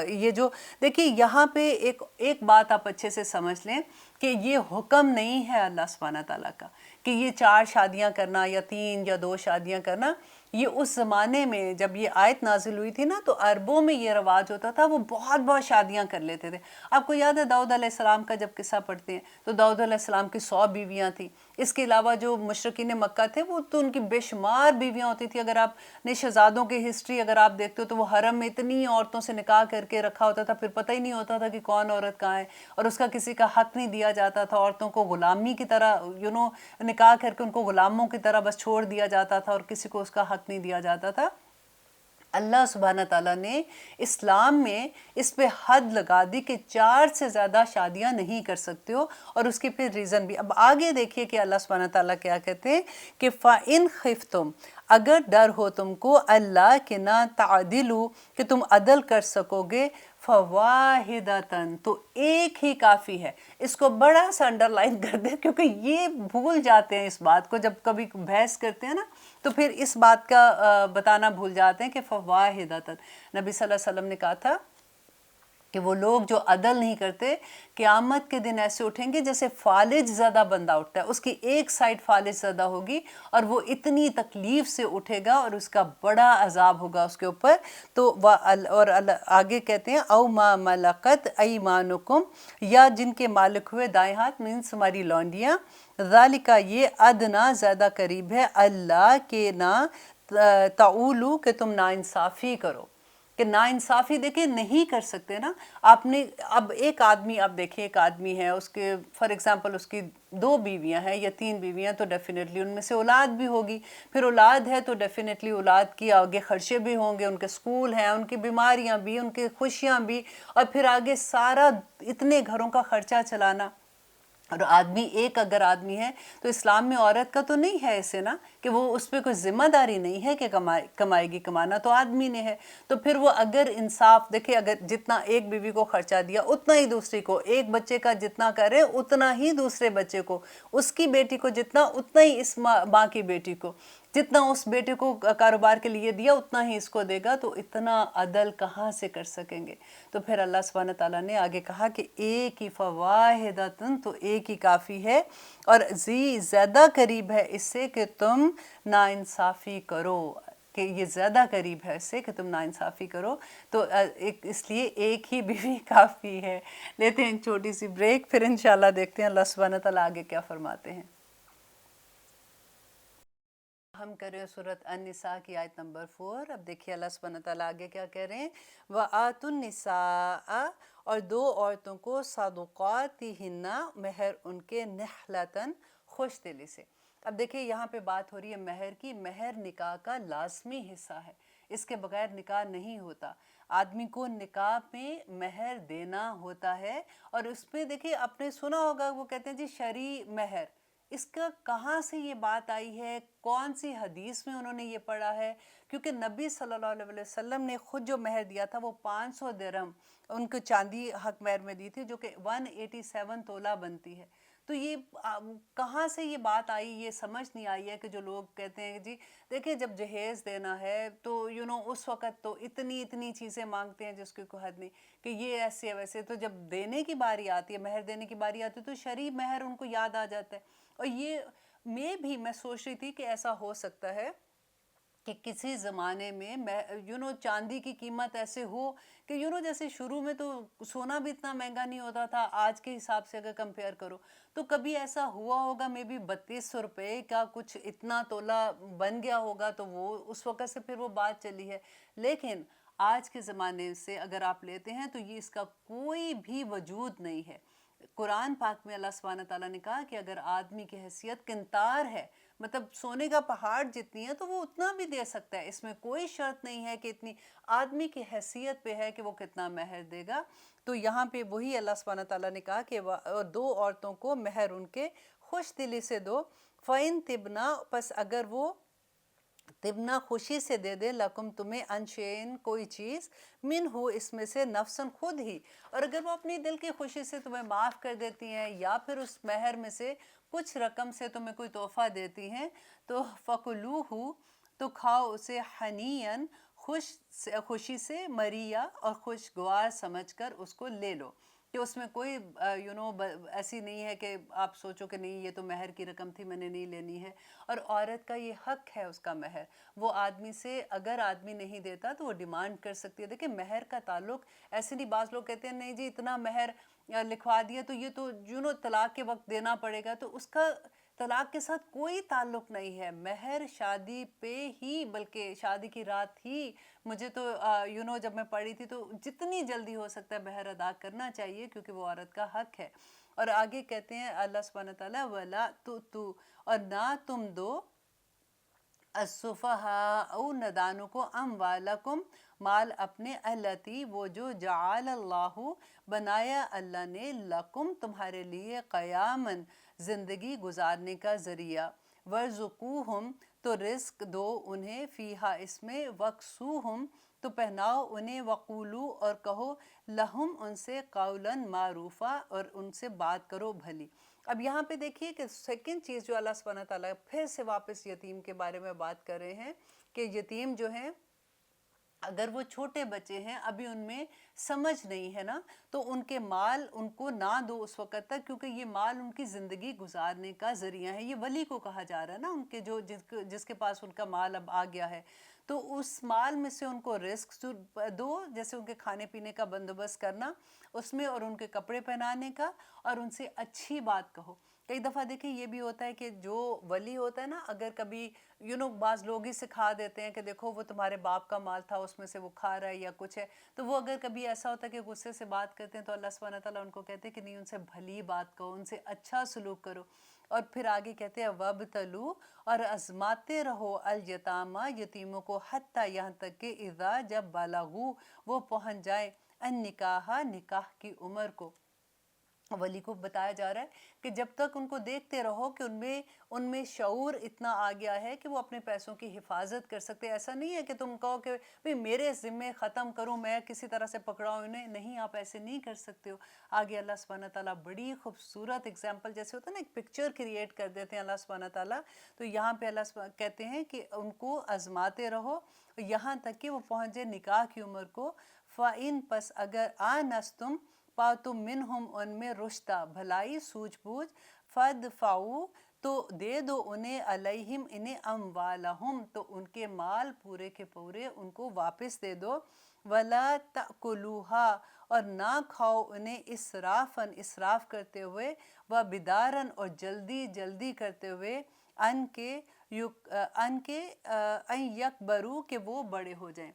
یہ جو دیکھیے یہاں پہ ایک بات آپ اچھے سے سمجھ لیں کہ یہ حکم نہیں ہے اللہ سبحانہ تعالیٰ کا کہ یہ 4 شادیاں کرنا یا 3 یا 2 شادیاں کرنا۔ یہ اس زمانے میں جب یہ آیت نازل ہوئی تھی نا تو عربوں میں یہ رواج ہوتا تھا، وہ بہت بہت شادیاں کر لیتے تھے۔ آپ کو یاد ہے داؤد علیہ السلام کا جب قصہ پڑھتے ہیں تو داؤد علیہ السلام کی 100 بیویاں تھیں، اس کے علاوہ جو مشرکین مکہ تھے وہ تو ان کی بے شمار بیویاں ہوتی تھی۔ اگر آپ نے شہزادوں کی ہسٹری اگر آپ دیکھتے ہو تو وہ حرم میں اتنی عورتوں سے نکاح کر کے رکھا ہوتا تھا، پھر پتہ ہی نہیں ہوتا تھا کہ کون عورت کہاں ہے، اور اس کا کسی کا حق نہیں دیا جاتا تھا، عورتوں کو غلامی کی طرح نکاح کر کے ان کو غلاموں کی طرح بس چھوڑ دیا جاتا تھا اور کسی کو اس کا حق نہیں دیا جاتا تھا۔ اللہ سبحانہ تعالیٰ نے اسلام میں اس پہ حد لگا دی کہ 4 سے زیادہ شادیاں نہیں کر سکتے ہو، اور اس کی پھر ریزن بھی اب آگے دیکھیے کہ اللہ سبحانہ تعالیٰ کیا کہتے ہیں کہ فَإِنْ خِفْتُمْ، اگر ڈر ہو تم کو اللہ کہ نہ تعدلوا، کہ تم عدل کر سکو گے، فواحدتاً، تو ایک ہی کافی ہے۔ اس کو بڑا سا انڈر لائن کر دیں کیونکہ یہ بھول جاتے ہیں اس بات کو، جب کبھی بحث کرتے ہیں نا تو پھر اس بات کا بتانا بھول جاتے ہیں کہ فواحدتاً، نبی صلی اللہ علیہ وسلم نے کہا تھا کہ وہ لوگ جو عدل نہیں کرتے قیامت کے دن ایسے اٹھیں گے جیسے فالج زدہ بندہ اٹھتا ہے، اس کی ایک سائڈ فالج زدہ ہوگی اور وہ اتنی تکلیف سے اٹھے گا اور اس کا بڑا عذاب ہوگا اس کے اوپر۔ تو اور آگے کہتے ہیں او ما ملکت ایمانکم، یا جن کے مالک ہوئے دائیں ہاتھ مینس ہماری لونڈیاں، ذالکہ یہ ادنا زیادہ قریب ہے اللہ کے نہ تعولو، کہ تم ناانصافی کرو، کہ ناانصافی دیکھیں نہیں کر سکتے نا آپ نے۔ اب ایک آدمی آپ دیکھیں، ایک آدمی ہے اس کے فار ایگزامپل اس کی 2 بیویاں ہیں یا 3 بیویاں، تو ڈیفینیٹلی ان میں سے اولاد بھی ہوگی، پھر اولاد ہے تو ڈیفینیٹلی اولاد کی آگے خرچے بھی ہوں گے، ان کے سکول ہیں، ان کی بیماریاں بھی، ان کی خوشیاں بھی، اور پھر آگے سارا اتنے گھروں کا خرچہ چلانا۔ اور آدمی ایک اگر آدمی ہے تو اسلام میں عورت کا تو نہیں ہے ایسے نا کہ وہ اس پہ کوئی ذمہ داری نہیں ہے کہ کمائے گی، کمانا تو آدمی نے ہے۔ تو پھر وہ اگر انصاف دیکھے، اگر جتنا ایک بیوی کو خرچہ دیا اتنا ہی دوسری کو، ایک بچے کا جتنا کرے اتنا ہی دوسرے بچے کو، اس کی بیٹی کو جتنا اتنا ہی اس ماں کی بیٹی کو، جتنا اس بیٹے کو کاروبار کے لیے دیا اتنا ہی اس کو دے گا، تو اتنا عدل کہاں سے کر سکیں گے؟ تو پھر اللہ سبحانہ تعالیٰ نے آگے کہا کہ ایک ہی فواحدتاً، تو ایک ہی کافی ہے، اور زیادہ قریب ہے اس سے کہ تم ناانصافی کرو، کہ یہ زیادہ قریب ہے اس سے کہ تم ناانصافی کرو، تو اس لیے ایک ہی بیوی کافی ہے۔ لیتے ہیں ایک چھوٹی سی بریک، پھر انشاءاللہ دیکھتے ہیں اللہ سبحانہ تعالیٰ آگے کیا فرماتے ہیں۔ ہم کر رہے ہیں سورۃ النساء کی آیت نمبر 4۔ اب دیکھیے اللہ سبحانہ تعالیٰ آگے کیا کہہ رہے ہیں، وَآتُوا النِّسَاءَ، اور دو عورتوں کو صَدُقَاتِهِنَّ، مہر ان کے، نِحْلَةً، خوش دلی سے۔ اب دیکھیے یہاں پہ بات ہو رہی ہے مہر کی، مہر نکاح کا لازمی حصہ ہے، اس کے بغیر نکاح نہیں ہوتا. آدمی کو نکاح میں مہر دینا ہوتا ہے. اور اس میں دیکھیں آپ نے سنا ہوگا وہ کہتے ہیں جی شرعی مہر. اس کا کہاں سے یہ بات آئی ہے, کون سی حدیث میں انہوں نے یہ پڑھا ہے؟ کیونکہ نبی صلی اللہ علیہ وسلم نے خود جو مہر دیا تھا وہ 500 درہم ان کو چاندی حق مہر میں دی تھی, جو کہ 187 تولہ بنتی ہے. تو یہ کہاں سے یہ بات آئی, یہ سمجھ نہیں آئی ہے کہ جو لوگ کہتے ہیں جی دیکھیں جب جہیز دینا ہے تو اس وقت تو اتنی چیزیں مانگتے ہیں جس کی کوئی حد نہیں, کہ یہ ایسے ہے ویسے. تو جب دینے کی باری آتی ہے, مہر دینے کی باری آتی ہے, تو شرعی مہر ان کو یاد آ جاتا ہے. اور یہ میں سوچ رہی تھی کہ ایسا ہو سکتا ہے کہ کسی زمانے میں چاندی کی قیمت ایسے ہو کہ جیسے شروع میں تو سونا بھی اتنا مہنگا نہیں ہوتا تھا آج کے حساب سے اگر کمپیئر کرو, تو کبھی ایسا ہوا ہوگا میں بھی 3200 روپے کا کچھ اتنا تولہ بن گیا ہوگا, تو وہ اس وقت سے پھر وہ بات چلی ہے. لیکن آج کے زمانے سے اگر آپ لیتے ہیں تو یہ اس کا کوئی بھی وجود نہیں ہے. قرآن پاک میں اللہ سبحانہ تعالیٰ نے کہا کہ اگر آدمی کی حیثیت قنطار ہے, مطلب سونے کا پہاڑ جتنی ہے, تو وہ اتنا بھی دے سکتا ہے. اس میں کوئی شرط نہیں ہے کہ اتنی آدمی کی حیثیت پہ ہے کہ وہ کتنا مہر دے گا. تو یہاں پہ وہی اللہ سبحانہ تعالیٰ نے کہا کہ 2 عورتوں کو مہر ان کے خوش دلی سے دو. فَإِن تِبْنَا, پس اگر وہ تبنا خوشی سے دے دے, لکم تمہیں انشین کوئی چیز, من ہو اس میں سے, نفسن خود ہی, اور اگر وہ اپنی دل کی خوشی سے تمہیں معاف کر دیتی ہیں یا پھر اس مہر میں سے کچھ رقم سے تمہیں کوئی تحفہ دیتی ہیں, تو فَكُلُوهُ, تو کھاؤ اسے, حنیًا, خوشی سے, مریا, اور خوشگوار سمجھ کر اس کو لے لو. کہ اس میں کوئی ایسی نہیں ہے کہ آپ سوچو کہ نہیں یہ تو مہر کی رقم تھی میں نے نہیں لینی ہے. اور عورت کا یہ حق ہے اس کا مہر, وہ آدمی سے اگر آدمی نہیں دیتا تو وہ ڈیمانڈ کر سکتی ہے. دیکھیں مہر کا تعلق ایسے نہیں, بعض لوگ کہتے ہیں نہیں جی اتنا مہر لکھوا دیا تو یہ تو طلاق کے وقت دینا پڑے گا, تو اس کا طلاق کے ساتھ کوئی تعلق نہیں ہے. مہر شادی پہ ہی, بلکہ شادی کی رات ہی, مجھے تو جب میں پڑھی تھی تو جتنی جلدی ہو سکتا ہے مہر ادا کرنا چاہیے, کیونکہ وہ عورت کا حق ہے. اور آگے کہتے ہیں اللہ سبحانہ تعالیٰ وَلَا تُؤْتُوا, اور نہ تم دو, السفہاء نادانوں کو, اموالکم, مال اپنے, التی, وہ جو, جعل اللہ, بنایا اللہ نے, لکم, تمہارے لیے, قیاماً, زندگی گزارنے کا ذریعہ, ورزقوہم, تو رزق دو انہیں, فیہا اس میں, وکسوہم, تو پہناؤ انہیں, وقولو, اور کہو, لہم ان سے, قولاً معروفا, اور ان سے بات کرو بھلی. اب یہاں پہ دیکھیے کہ سیکنڈ چیز جو اللہ سبحانہ تعالیٰ پھر سے واپس یتیم کے بارے میں بات کر رہے ہیں, کہ یتیم جو ہیں اگر وہ چھوٹے بچے ہیں, ابھی ان میں سمجھ نہیں ہے نا, تو ان کے مال ان کو نہ دو اس وقت تک, کیونکہ یہ مال ان کی زندگی گزارنے کا ذریعہ ہے. یہ ولی کو کہا جا رہا ہے نا, ان کے جس کے پاس ان کا مال اب آ گیا ہے, تو اس مال میں سے ان کو رزق دو, جیسے ان کے کھانے پینے کا بندوبست کرنا اس میں, اور ان کے کپڑے پہنانے کا, اور ان سے اچھی بات کہو. کئی دفعہ دیکھیں یہ بھی ہوتا ہے کہ جو ولی ہوتا ہے نا, اگر کبھی بعض لوگ ہی سکھا دیتے ہیں کہ دیکھو وہ تمہارے باپ کا مال تھا, اس میں سے وہ کھا رہا ہے یا کچھ ہے, تو وہ اگر کبھی ایسا ہوتا ہے کہ غصے سے بات کرتے ہیں, تو اللہ سبحانہ تعالیٰ ان کو کہتے ہیں کہ نہیں, ان سے بھلی بات کہو, ان سے اچھا سلوک کرو. اور پھر آگے کہتے ہیں وَابْتَلُوا, اور آزماتے رہو, الیتامیٰ, یتیموں کو, حتیٰ, یہاں تک کہ, اذا, جب, بلغوا, وہ پہنچ جائیں, النکاح, نکاح کی عمر کو. ولی کو بتایا جا رہا ہے کہ جب تک ان کو دیکھتے رہو کہ ان میں شعور اتنا آ گیا ہے کہ وہ اپنے پیسوں کی حفاظت کر سکتے. ایسا نہیں ہے کہ تم کہو کہ بھئی میرے ذمے ختم کروں, میں کسی طرح سے پکڑاؤں انہیں, نہیں, آپ ایسے نہیں کر سکتے ہو. آگے اللہ سبحانہ تعالیٰ بڑی خوبصورت اگزامپل, جیسے ہوتا ہے نا ایک پکچر کریٹ کر دیتے ہیں اللہ سبحانہ تعالیٰ, تو یہاں پہ اللہ کہتے ہیں کہ ان کو آزماتے رہو یہاں تک کہ وہ پہنچ جائے نکاح کی عمر کو. فَإِن, پس اگر, آنستم, پاؤ تم, منہم, ان میں, رشدہ, بھلائی, سوجھ بوجھ, فَادْفَعُوا, تو دے دو انہیں, علیہم, انہیں, اموالہم, تو ان کے مال پورے کے پورے ان کو واپس دے دو. وَلَا تَأْكُلُوهَا, اور نہ کھاؤ انہیں, اسرافاً, اسراف کرتے ہوئے, وَبِدَارًا, اور جلدی جلدی کرتے ہوئے, ان کے ان یکبروا, کہ وہ بڑے ہو جائیں.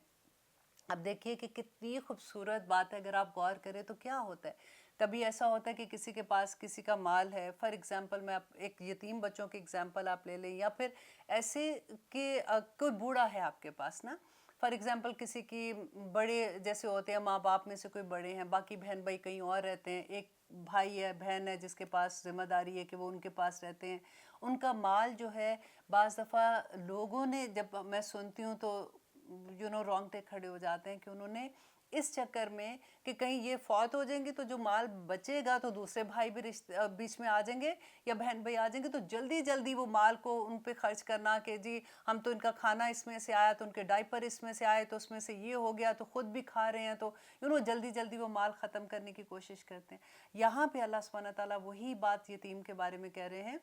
اب دیکھیے کہ کتنی خوبصورت بات ہے, اگر آپ غور کریں تو کیا ہوتا ہے, کبھی ایسا ہوتا ہے کہ کسی کے پاس کسی کا مال ہے, فار ایگزامپل میں ایک یتیم بچوں کی ایگزامپل آپ لے لیں, یا پھر ایسے کہ کوئی بوڑھا ہے آپ کے پاس نا, فار ایگزامپل کسی کی بڑے جیسے ہوتے ہیں ماں باپ میں سے کوئی بڑے ہیں، باقی بہن بھائی کہیں اور رہتے ہیں، ایک بھائی ہے بہن ہے جس کے پاس ذمہ داری ہے کہ وہ ان کے پاس رہتے ہیں، ان کا مال جو ہے بعض دفعہ لوگوں نے، جب میں سنتی ہوں تو رونگٹے کھڑے ہو جاتے ہیں کہ انہوں نے اس چکر میں کہ کہیں یہ فوت ہو جائیں گے تو جو مال بچے گا تو دوسرے بھائی بھی بیچ میں آ جائیں گے یا بہن بھائی آ جائیں گے، تو جلدی جلدی وہ مال کو ان پہ خرچ کرنا کہ جی ہم تو ان کا کھانا اس میں سے آیا تو ان کے ڈائپر اس میں سے آئے تو اس میں سے یہ ہو گیا تو خود بھی کھا رہے ہیں، تو جلدی جلدی وہ مال ختم کرنے کی کوشش کرتے ہیں۔ یہاں پہ اللہ سبحانہ تعالیٰ وہی بات یتیم کے بارے میں کہہ رہے ہیں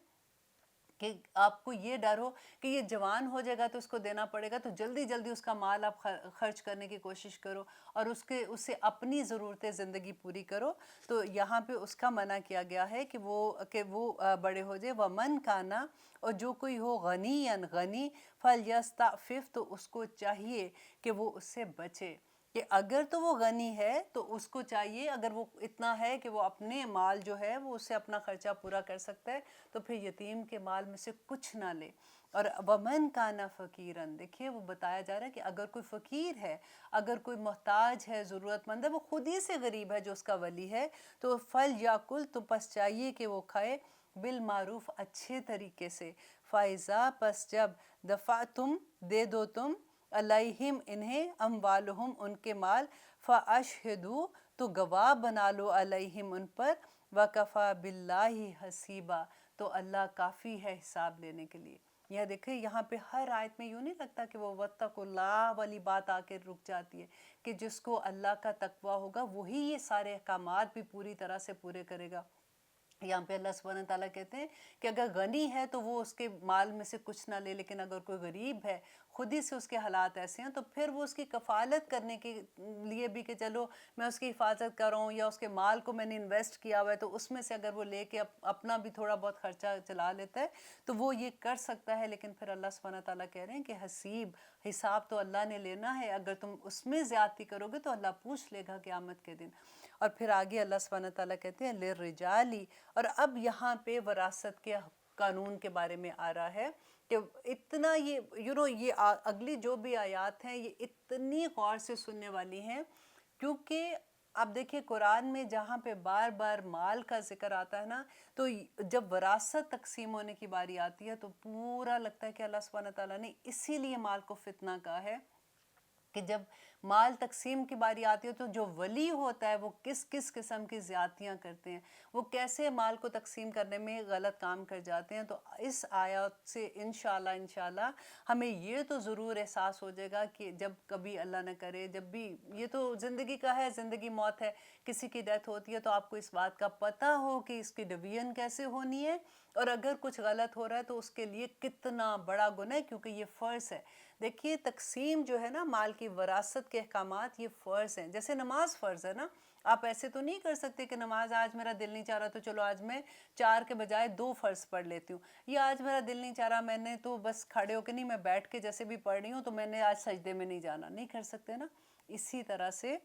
کہ آپ کو یہ ڈر ہو کہ یہ جوان ہو جائے گا تو اس کو دینا پڑے گا، تو جلدی جلدی اس کا مال آپ خرچ کرنے کی کوشش کرو اور اس سے اپنی ضرورتیں زندگی پوری کرو۔ تو یہاں پہ اس کا منع کیا گیا ہے کہ وہ بڑے ہو جائے۔ وَمَنْ كَانَ، اور جو کوئی ہو غنیًا غنی، فَلْيَسْتَعْفِفْ، تو اس کو چاہیے کہ وہ اس سے بچے، کہ اگر تو وہ غنی ہے تو اس کو چاہیے، اگر وہ اتنا ہے کہ وہ اپنے مال جو ہے وہ اس سے اپنا خرچہ پورا کر سکتا ہے تو پھر یتیم کے مال میں سے کچھ نہ لے۔ اور وَمَنْ كَانَ فَقِيرًا، دیکھیے وہ بتایا جا رہا ہے کہ اگر کوئی فقیر ہے، اگر کوئی محتاج ہے، ضرورت مند ہے، وہ خود ہی سے غریب ہے جو اس کا ولی ہے، تو فَلْيَأْكُلْ، تو پس چاہیے کہ وہ کھائے، بالمعروف، اچھے طریقے سے، فَإِذَا، پس جب دفعتم، دے دو تم، علیہم انہیں، اموالہم ان کے مال، فاشہدوا، تو گواہ بنا لو، علیہم ان پر، وکفیٰ باللہ حسیبا، تو اللہ کافی ہے حساب لینے کے لیے۔ یہ دیکھیں یہاں پہ ہر آیت میں یوں نہیں لگتا کہ وہ واتقوا اللہ والی بات آ کے رک جاتی ہے کہ جس کو اللہ کا تقوی ہوگا وہی یہ سارے احکامات بھی پوری طرح سے پورے کرے گا۔ یہاں پہ اللہ سبحانہ تعالیٰ کہتے ہیں کہ اگر غنی ہے تو وہ اس کے مال میں سے کچھ نہ لے، لیکن اگر کوئی غریب ہے، خود ہی سے اس کے حالات ایسے ہیں، تو پھر وہ اس کی کفالت کرنے کے لیے بھی کہ چلو میں اس کی حفاظت کر رہا ہوں یا اس کے مال کو میں نے انویسٹ کیا ہوا ہے تو اس میں سے اگر وہ لے کے اپنا بھی تھوڑا بہت خرچہ چلا لیتا ہے تو وہ یہ کر سکتا ہے۔ لیکن پھر اللہ سبحانہ تعالیٰ کہہ رہے ہیں کہ حساب تو اللہ نے لینا ہے، اگر تم اس میں زیادتی کرو گے تو اللہ پوچھ لے گا قیامت کے دن۔ اور پھر آگے اللہ سبحانہ تعالیٰ کہتے ہیں لِلرِّجَالِ، اور اب یہاں پہ وراثت کے قانون کے بارے میں آ رہا ہے کہ اتنا یہ اگلی جو بھی آیات ہیں یہ اتنی غور سے سننے والی ہیں، کیونکہ اب دیکھیں قرآن میں جہاں پہ بار بار مال کا ذکر آتا ہے نا، تو جب وراثت تقسیم ہونے کی باری آتی ہے تو پورا لگتا ہے کہ اللہ سبحانہ تعالیٰ نے اسی لیے مال کو فتنہ کہا ہے کہ جب مال تقسیم کی باری آتی ہے تو جو ولی ہوتا ہے وہ کس کس قسم کی زیادتیاں کرتے ہیں، وہ کیسے مال کو تقسیم کرنے میں غلط کام کر جاتے ہیں۔ تو اس آیات سے انشاءاللہ ہمیں یہ تو ضرور احساس ہو جائے گا کہ جب کبھی اللہ نہ کرے، جب بھی یہ تو زندگی کا ہے، زندگی موت ہے، کسی کی ڈیتھ ہوتی ہے تو آپ کو اس بات کا پتہ ہو کہ اس کی ڈویژن کیسے ہونی ہے، اور اگر کچھ غلط ہو رہا ہے تو اس کے لیے کتنا بڑا گناہ ہے، کیونکہ یہ فرض ہے۔ دیکھیے تقسیم جو ہے نا مال کی وراثت کے احکامات یہ فرض ہیں، جیسے نماز فرض ہے نا، آپ ایسے تو نہیں کر سکتے کہ نماز آج میرا دل نہیں چاہ رہا تو چلو آج میں 4 کے بجائے 2 فرض پڑھ لیتی ہوں، یا آج میرا دل نہیں چاہ رہا میں نے تو بس کھڑے ہو کے نہیں، میں بیٹھ کے جیسے بھی پڑھ رہی ہوں تو میں نے آج سجدے میں نہیں جانا، نہیں کر سکتے نا۔ اسی طرح سے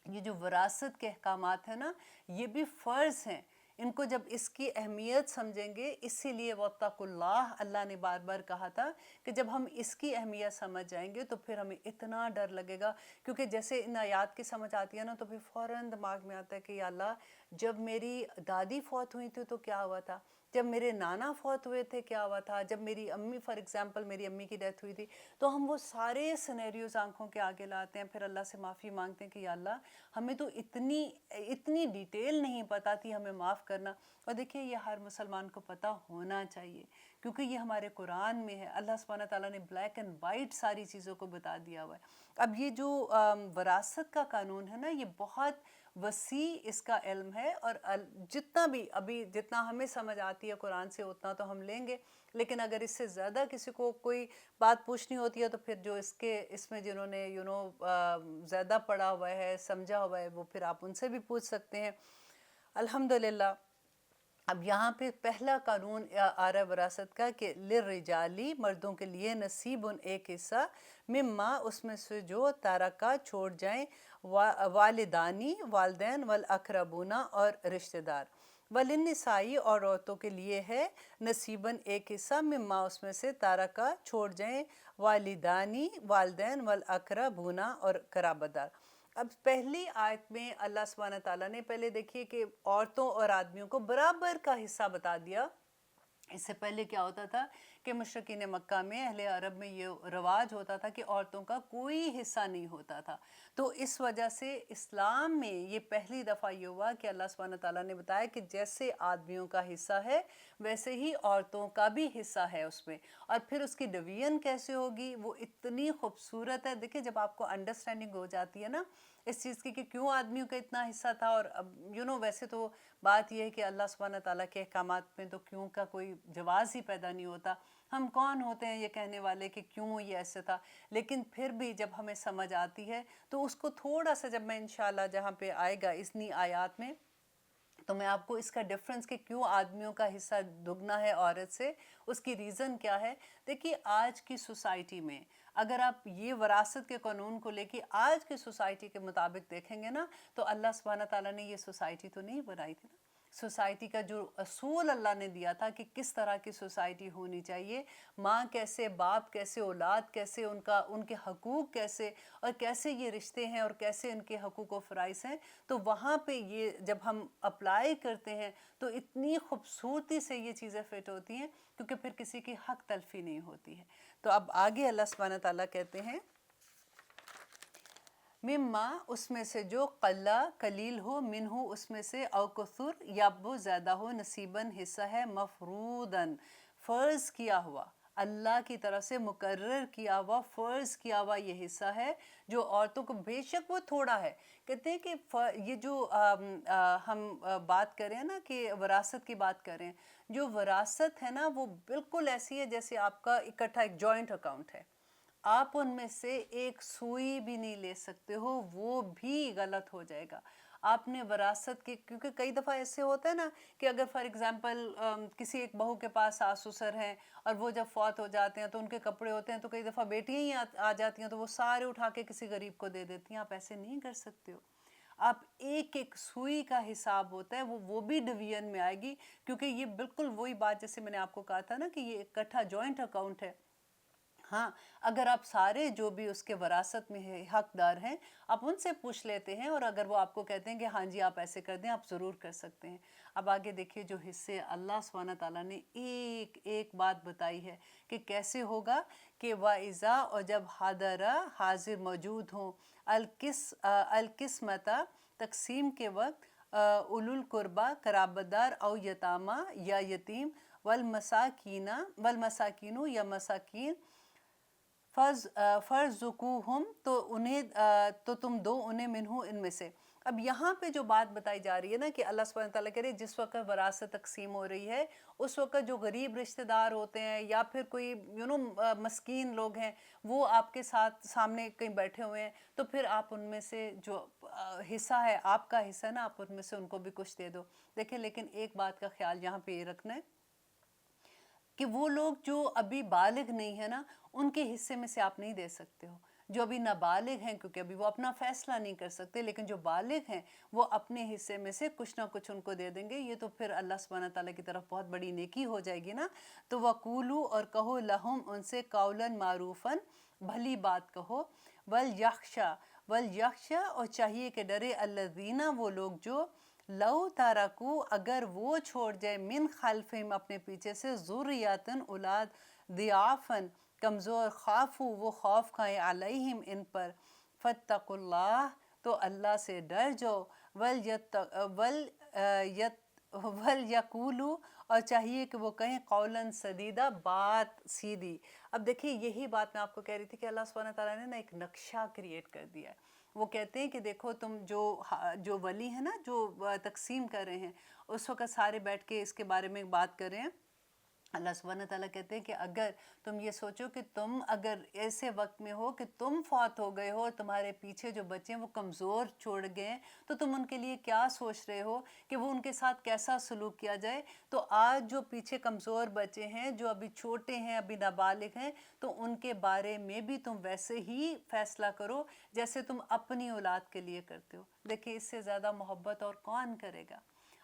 یہ جو وراثت کے احکامات ہیں نا یہ بھی فرض ہیں، ان کو جب اس کی اہمیت سمجھیں گے، اسی لیے واتقوا اللہ اللہ نے بار بار کہا تھا کہ جب ہم اس کی اہمیت سمجھ جائیں گے تو پھر ہمیں اتنا ڈر لگے گا، کیونکہ جیسے ان آیات کی سمجھ آتی ہے نا تو پھر فوراً دماغ میں آتا ہے کہ یا اللہ جب میری دادی فوت ہوئی تھی تو کیا ہوا تھا، جب میرے نانا فوت ہوئے تھے کیا ہوا تھا، جب میری امی فار ایگزامپل میری امی کی ڈیتھ ہوئی تھی، تو ہم وہ سارے سینیریوز آنکھوں کے آگے لاتے ہیں، پھر اللہ سے معافی مانگتے ہیں کہ یا اللہ ہمیں تو اتنی ڈیٹیل نہیں پتہ تھی، ہمیں معاف کرنا۔ اور دیکھیے یہ ہر مسلمان کو پتہ ہونا چاہیے کیونکہ یہ ہمارے قرآن میں ہے، اللہ سبحانہ تعالیٰ نے بلیک اینڈ وائٹ ساری چیزوں کو بتا دیا ہوا ہے۔ اب یہ جو وراثت کا قانون ہے نا یہ بہت وسیع اس کا علم ہے، اور جتنا بھی ابھی جتنا ہمیں سمجھ آتی ہے قرآن سے اتنا تو ہم لیں گے، لیکن اگر اس سے زیادہ کسی کو کوئی بات پوچھنی ہوتی ہے تو پھر جو اس میں جنہوں نے زیادہ پڑھا ہوا ہے، سمجھا ہوا ہے، وہ پھر آپ ان سے بھی پوچھ سکتے ہیں۔ الحمدللہ اب یہاں پہ پہلا قانون آ رہا ہے وراثت کا کہ لِلرِّجَالِ، مردوں کے لیے، نصیب ایک حصہ، مما، اس میں سے جو تارکہ چھوڑ جائیں، والدانی، والدین، والاقربون، اور رشتہ دار، वलिन्निसाई और औरतों के लिए है नसीबन एक हिस्सा मिम्मा उसमें से तारका छोड़ जाएं वालिदानी वालदैन वल अकरबूना और कराबदार। अब पहली आयत में अल्लाह सुब्हानहू तआला ने पहले देखिए कि औरतों और आदमियों को बराबर का हिस्सा बता दिया। इससे पहले क्या होता था कि मुशरिकीन मक्का में अहले अरब में ये रवाज होता था कि औरतों का कोई हिस्सा नहीं होता था। तो इस वजह से इस्लाम में ये पहली दफ़ा ये हुआ कि अल्लाह सुब्हानहू तआला ने बताया कि जैसे आदमियों का हिस्सा है वैसे ही औरतों का भी हिस्सा है उसमें। और फिर उसकी डिवीजन कैसे होगी वो इतनी खूबसूरत है। देखिए जब आपको अंडरस्टैंडिंग हो जाती है ना इस चीज़ की कि क्यों आदमियों का इतना हिस्सा था, और अब वैसे तो बात यह है कि अल्लाह सुब्हानहू तआला के अहकामात में तो क्यों का कोई जवाज़ ही पैदा नहीं होता। हम कौन होते हैं ये कहने वाले कि क्यों ये ऐसे था, लेकिन फिर भी जब हमें समझ आती है तो उसको थोड़ा सा, जब मैं इंशाल्लाह जहाँ पे आएगा इतनी आयत में, तो मैं आपको इसका डिफरेंस कि क्यों आदमियों का हिस्सा दुगना है औरत से, उसकी रीज़न क्या है। देखिए आज की सोसाइटी में अगर आप ये वरासत के कानून को लेके आज की सोसाइटी के मुताबिक देखेंगे ना, तो अल्लाह सुब्हानहू तआला ने ये सोसाइटी तो नहीं बनाई थी ना। सोसाइटी का जो असूल अल्लाह ने दिया था कि किस तरह की सोसाइटी होनी चाहिए, माँ कैसे, बाप कैसे, औलाद कैसे, उनके हकूक़ कैसे, और कैसे ये रिश्ते हैं और कैसे इनके हकूक़ व फ़राइज़ हैं, तो वहाँ पे ये जब हम अप्लाई करते हैं तो इतनी खूबसूरती से ये चीज़ें फ़िट होती हैं क्योंकि फिर किसी की हक तलफ़ी नहीं होती है। तो अब आगे अल्लाह सुब्हानहू तआला कहते हैं मिम्मा उसमें से जो कल्ला कलील हो, मिनहु उसमें से, औ कसुर या वो ज़्यादा हो, नसीबन हिस्सा है, मफरूदन फ़र्ज़ किया हुआ, अल्लाह की तरफ से मुकर्रर किया हुआ, फ़र्ज़ किया हुआ ये हिस्सा है जो औरतों को, बेशक वो थोड़ा है। कहते हैं कि ये जो हम बात करें ना कि वरासत की बात करें, जो वरासत है ना वो बिल्कुल ऐसी है जैसे आपका इकट्ठा एक जॉइंट अकाउंट है। आप उनमें से एक सुई भी नहीं ले सकते हो, वो भी गलत हो जाएगा। आपने वरासत के, क्योंकि कई दफ़ा ऐसे होता है ना कि अगर फॉर एग्ज़ाम्पल किसी एक बहू के पास सास ससुर हैं और वो जब फौत हो जाते हैं तो उनके कपड़े होते हैं, तो कई दफ़ा बेटियां ही आ जाती हैं तो वो सारे उठा के किसी गरीब को दे देती हैं। आप ऐसे नहीं कर सकते हो। आप एक एक सुई का हिसाब होता है, वो भी डिवीजन में आएगी, क्योंकि ये बिल्कुल वही बात जैसे मैंने आपको कहा था ना कि ये इकट्ठा जॉइंट अकाउंट है। हाँ, अगर आप सारे जो भी उसके वरासत में है हकदार हैं, आप उनसे पूछ लेते हैं, और अगर वो आपको कहते हैं कि हाँ जी आप ऐसे कर दें, आप ज़रूर कर सकते हैं। अब आगे देखिए जो हिस्से अल्लाह सुब्हानहू तआला ने एक एक बात बताई है कि कैसे होगा, कि वाइज़ा, और जब हादरा हाजिर मौजूद हों, अलकिस्मता तकसीम के वक्त, उलुल कुर्बा कराबदार औ यतामा या यतीम, वल मसाकीनू या मसाकीन, फ़र्ज़ुक़ूहुम, तो उन्हें तो तुम दो उन्हें मिन्हु इनमें से। अब यहाँ पे जो बात बताई जा रही है ना कि अल्लाह सुब्हानहू तआला कह रहे हैं जिस वक्त वरासत तकसीम हो रही है उस वक्त जो गरीब रिश्तेदार होते हैं या फिर कोई मस्कीन लोग हैं, वो आपके साथ सामने कहीं बैठे हुए हैं, तो फिर आप उनमें से जो हिस्सा है, आपका हिस्सा है ना, आप उनमें से उनको भी कुछ दे दो। देखिए लेकिन एक बात का ख्याल यहाँ पे ये रखना है कि वो लोग जो अभी बालिग नहीं है ना, उनके हिस्से में से आप नहीं दे सकते हो। जो अभी नाबालिग हैं, क्योंकि अभी वो अपना फ़ैसला नहीं कर सकते, लेकिन जो बालिग हैं वो अपने हिस्से में से कुछ ना कुछ उनको दे देंगे। ये तो फिर अल्लाह सुब्हानहू तआला की तरफ बहुत बड़ी नेकी हो जाएगी ना। तो वक़ूलू, और कहो, लहुम उनसे, कौलन मारूफ़न भली बात कहो, वल यख्शा और चाहिए कि डरे, अल्लज़ीना वो लोग जो, लव तारकू अगर वो छोड़ जाए, मिन खल्फिम अपने पीछे से, ज़ुर्रियतन औलाद, दियाफ़न कमज़ोर, खाफू वो खौफ खाएं, अलैहिम इन पर, फत्तकुल्लाह तो अल्लाह से डर जाओ, वल यकूलू और चाहिए कि वो कहें, कौलन सदीदा बात सीधी। अब देखिए यही बात मैं आपको कह रही थी कि अल्लाह सुब्हानहू तआला ने ना एक नक्शा क्रिएट कर दिया है। वो कहते हैं कि देखो तुम जो वली है ना, जो तकसीम कर रहे हैं, उस वक्त सारे बैठ के इसके बारे में बात कर रहे हैं। अल्लाह सुब्हानहू तआला कहते हैं कि अगर तुम ये सोचो कि तुम अगर ऐसे वक्त में हो कि तुम फौत हो गए हो, तुम्हारे पीछे जो बच्चे हैं वो कमज़ोर छोड़ गए हैं, तो तुम उनके लिए क्या सोच रहे हो कि वो उनके साथ कैसा सलूक किया जाए। तो आज जो पीछे कमज़ोर बच्चे हैं, जो अभी छोटे हैं, अभी नाबालिग हैं, तो उनके बारे में भी तुम वैसे ही फ़ैसला करो जैसे तुम अपनी औलाद के लिए करते हो। देखिए इससे ज़्यादा मोहब्बत और कौन करेगा।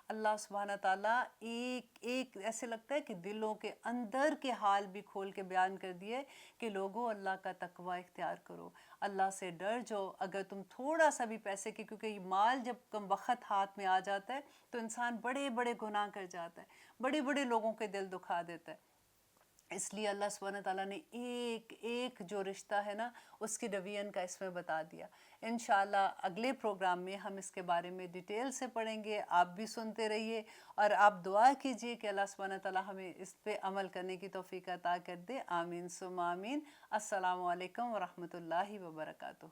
اللہ سبحانہ تعالیٰ ایک ایسے لگتا ہے کہ دلوں کے اندر کے حال بھی کھول کے بیان کر دیے کہ لوگوں اللہ کا تقوی اختیار کرو، اللہ سے ڈر جاؤ۔ اگر تم تھوڑا سا بھی پیسے کے، کیونکہ یہ مال جب کم وقت ہاتھ میں آ جاتا ہے تو انسان بڑے بڑے گناہ کر جاتا ہے، بڑے بڑے لوگوں کے دل دکھا دیتا ہے۔ اس لیے اللہ سبحانہ تعالیٰ نے ایک ایک جو رشتہ ہے نا اس کی ڈویژن کا اس میں بتا دیا۔ انشاءاللہ اگلے پروگرام میں ہم اس کے بارے میں ڈیٹیل سے پڑھیں گے، آپ بھی سنتے رہیے اور آپ دعا کیجئے کہ اللہ سبحانہ تعالیٰ ہمیں اس پہ عمل کرنے کی توفیق عطا کر دے۔ آمین ثم آمین۔ السلام علیکم ورحمۃ اللہ وبرکاتہ۔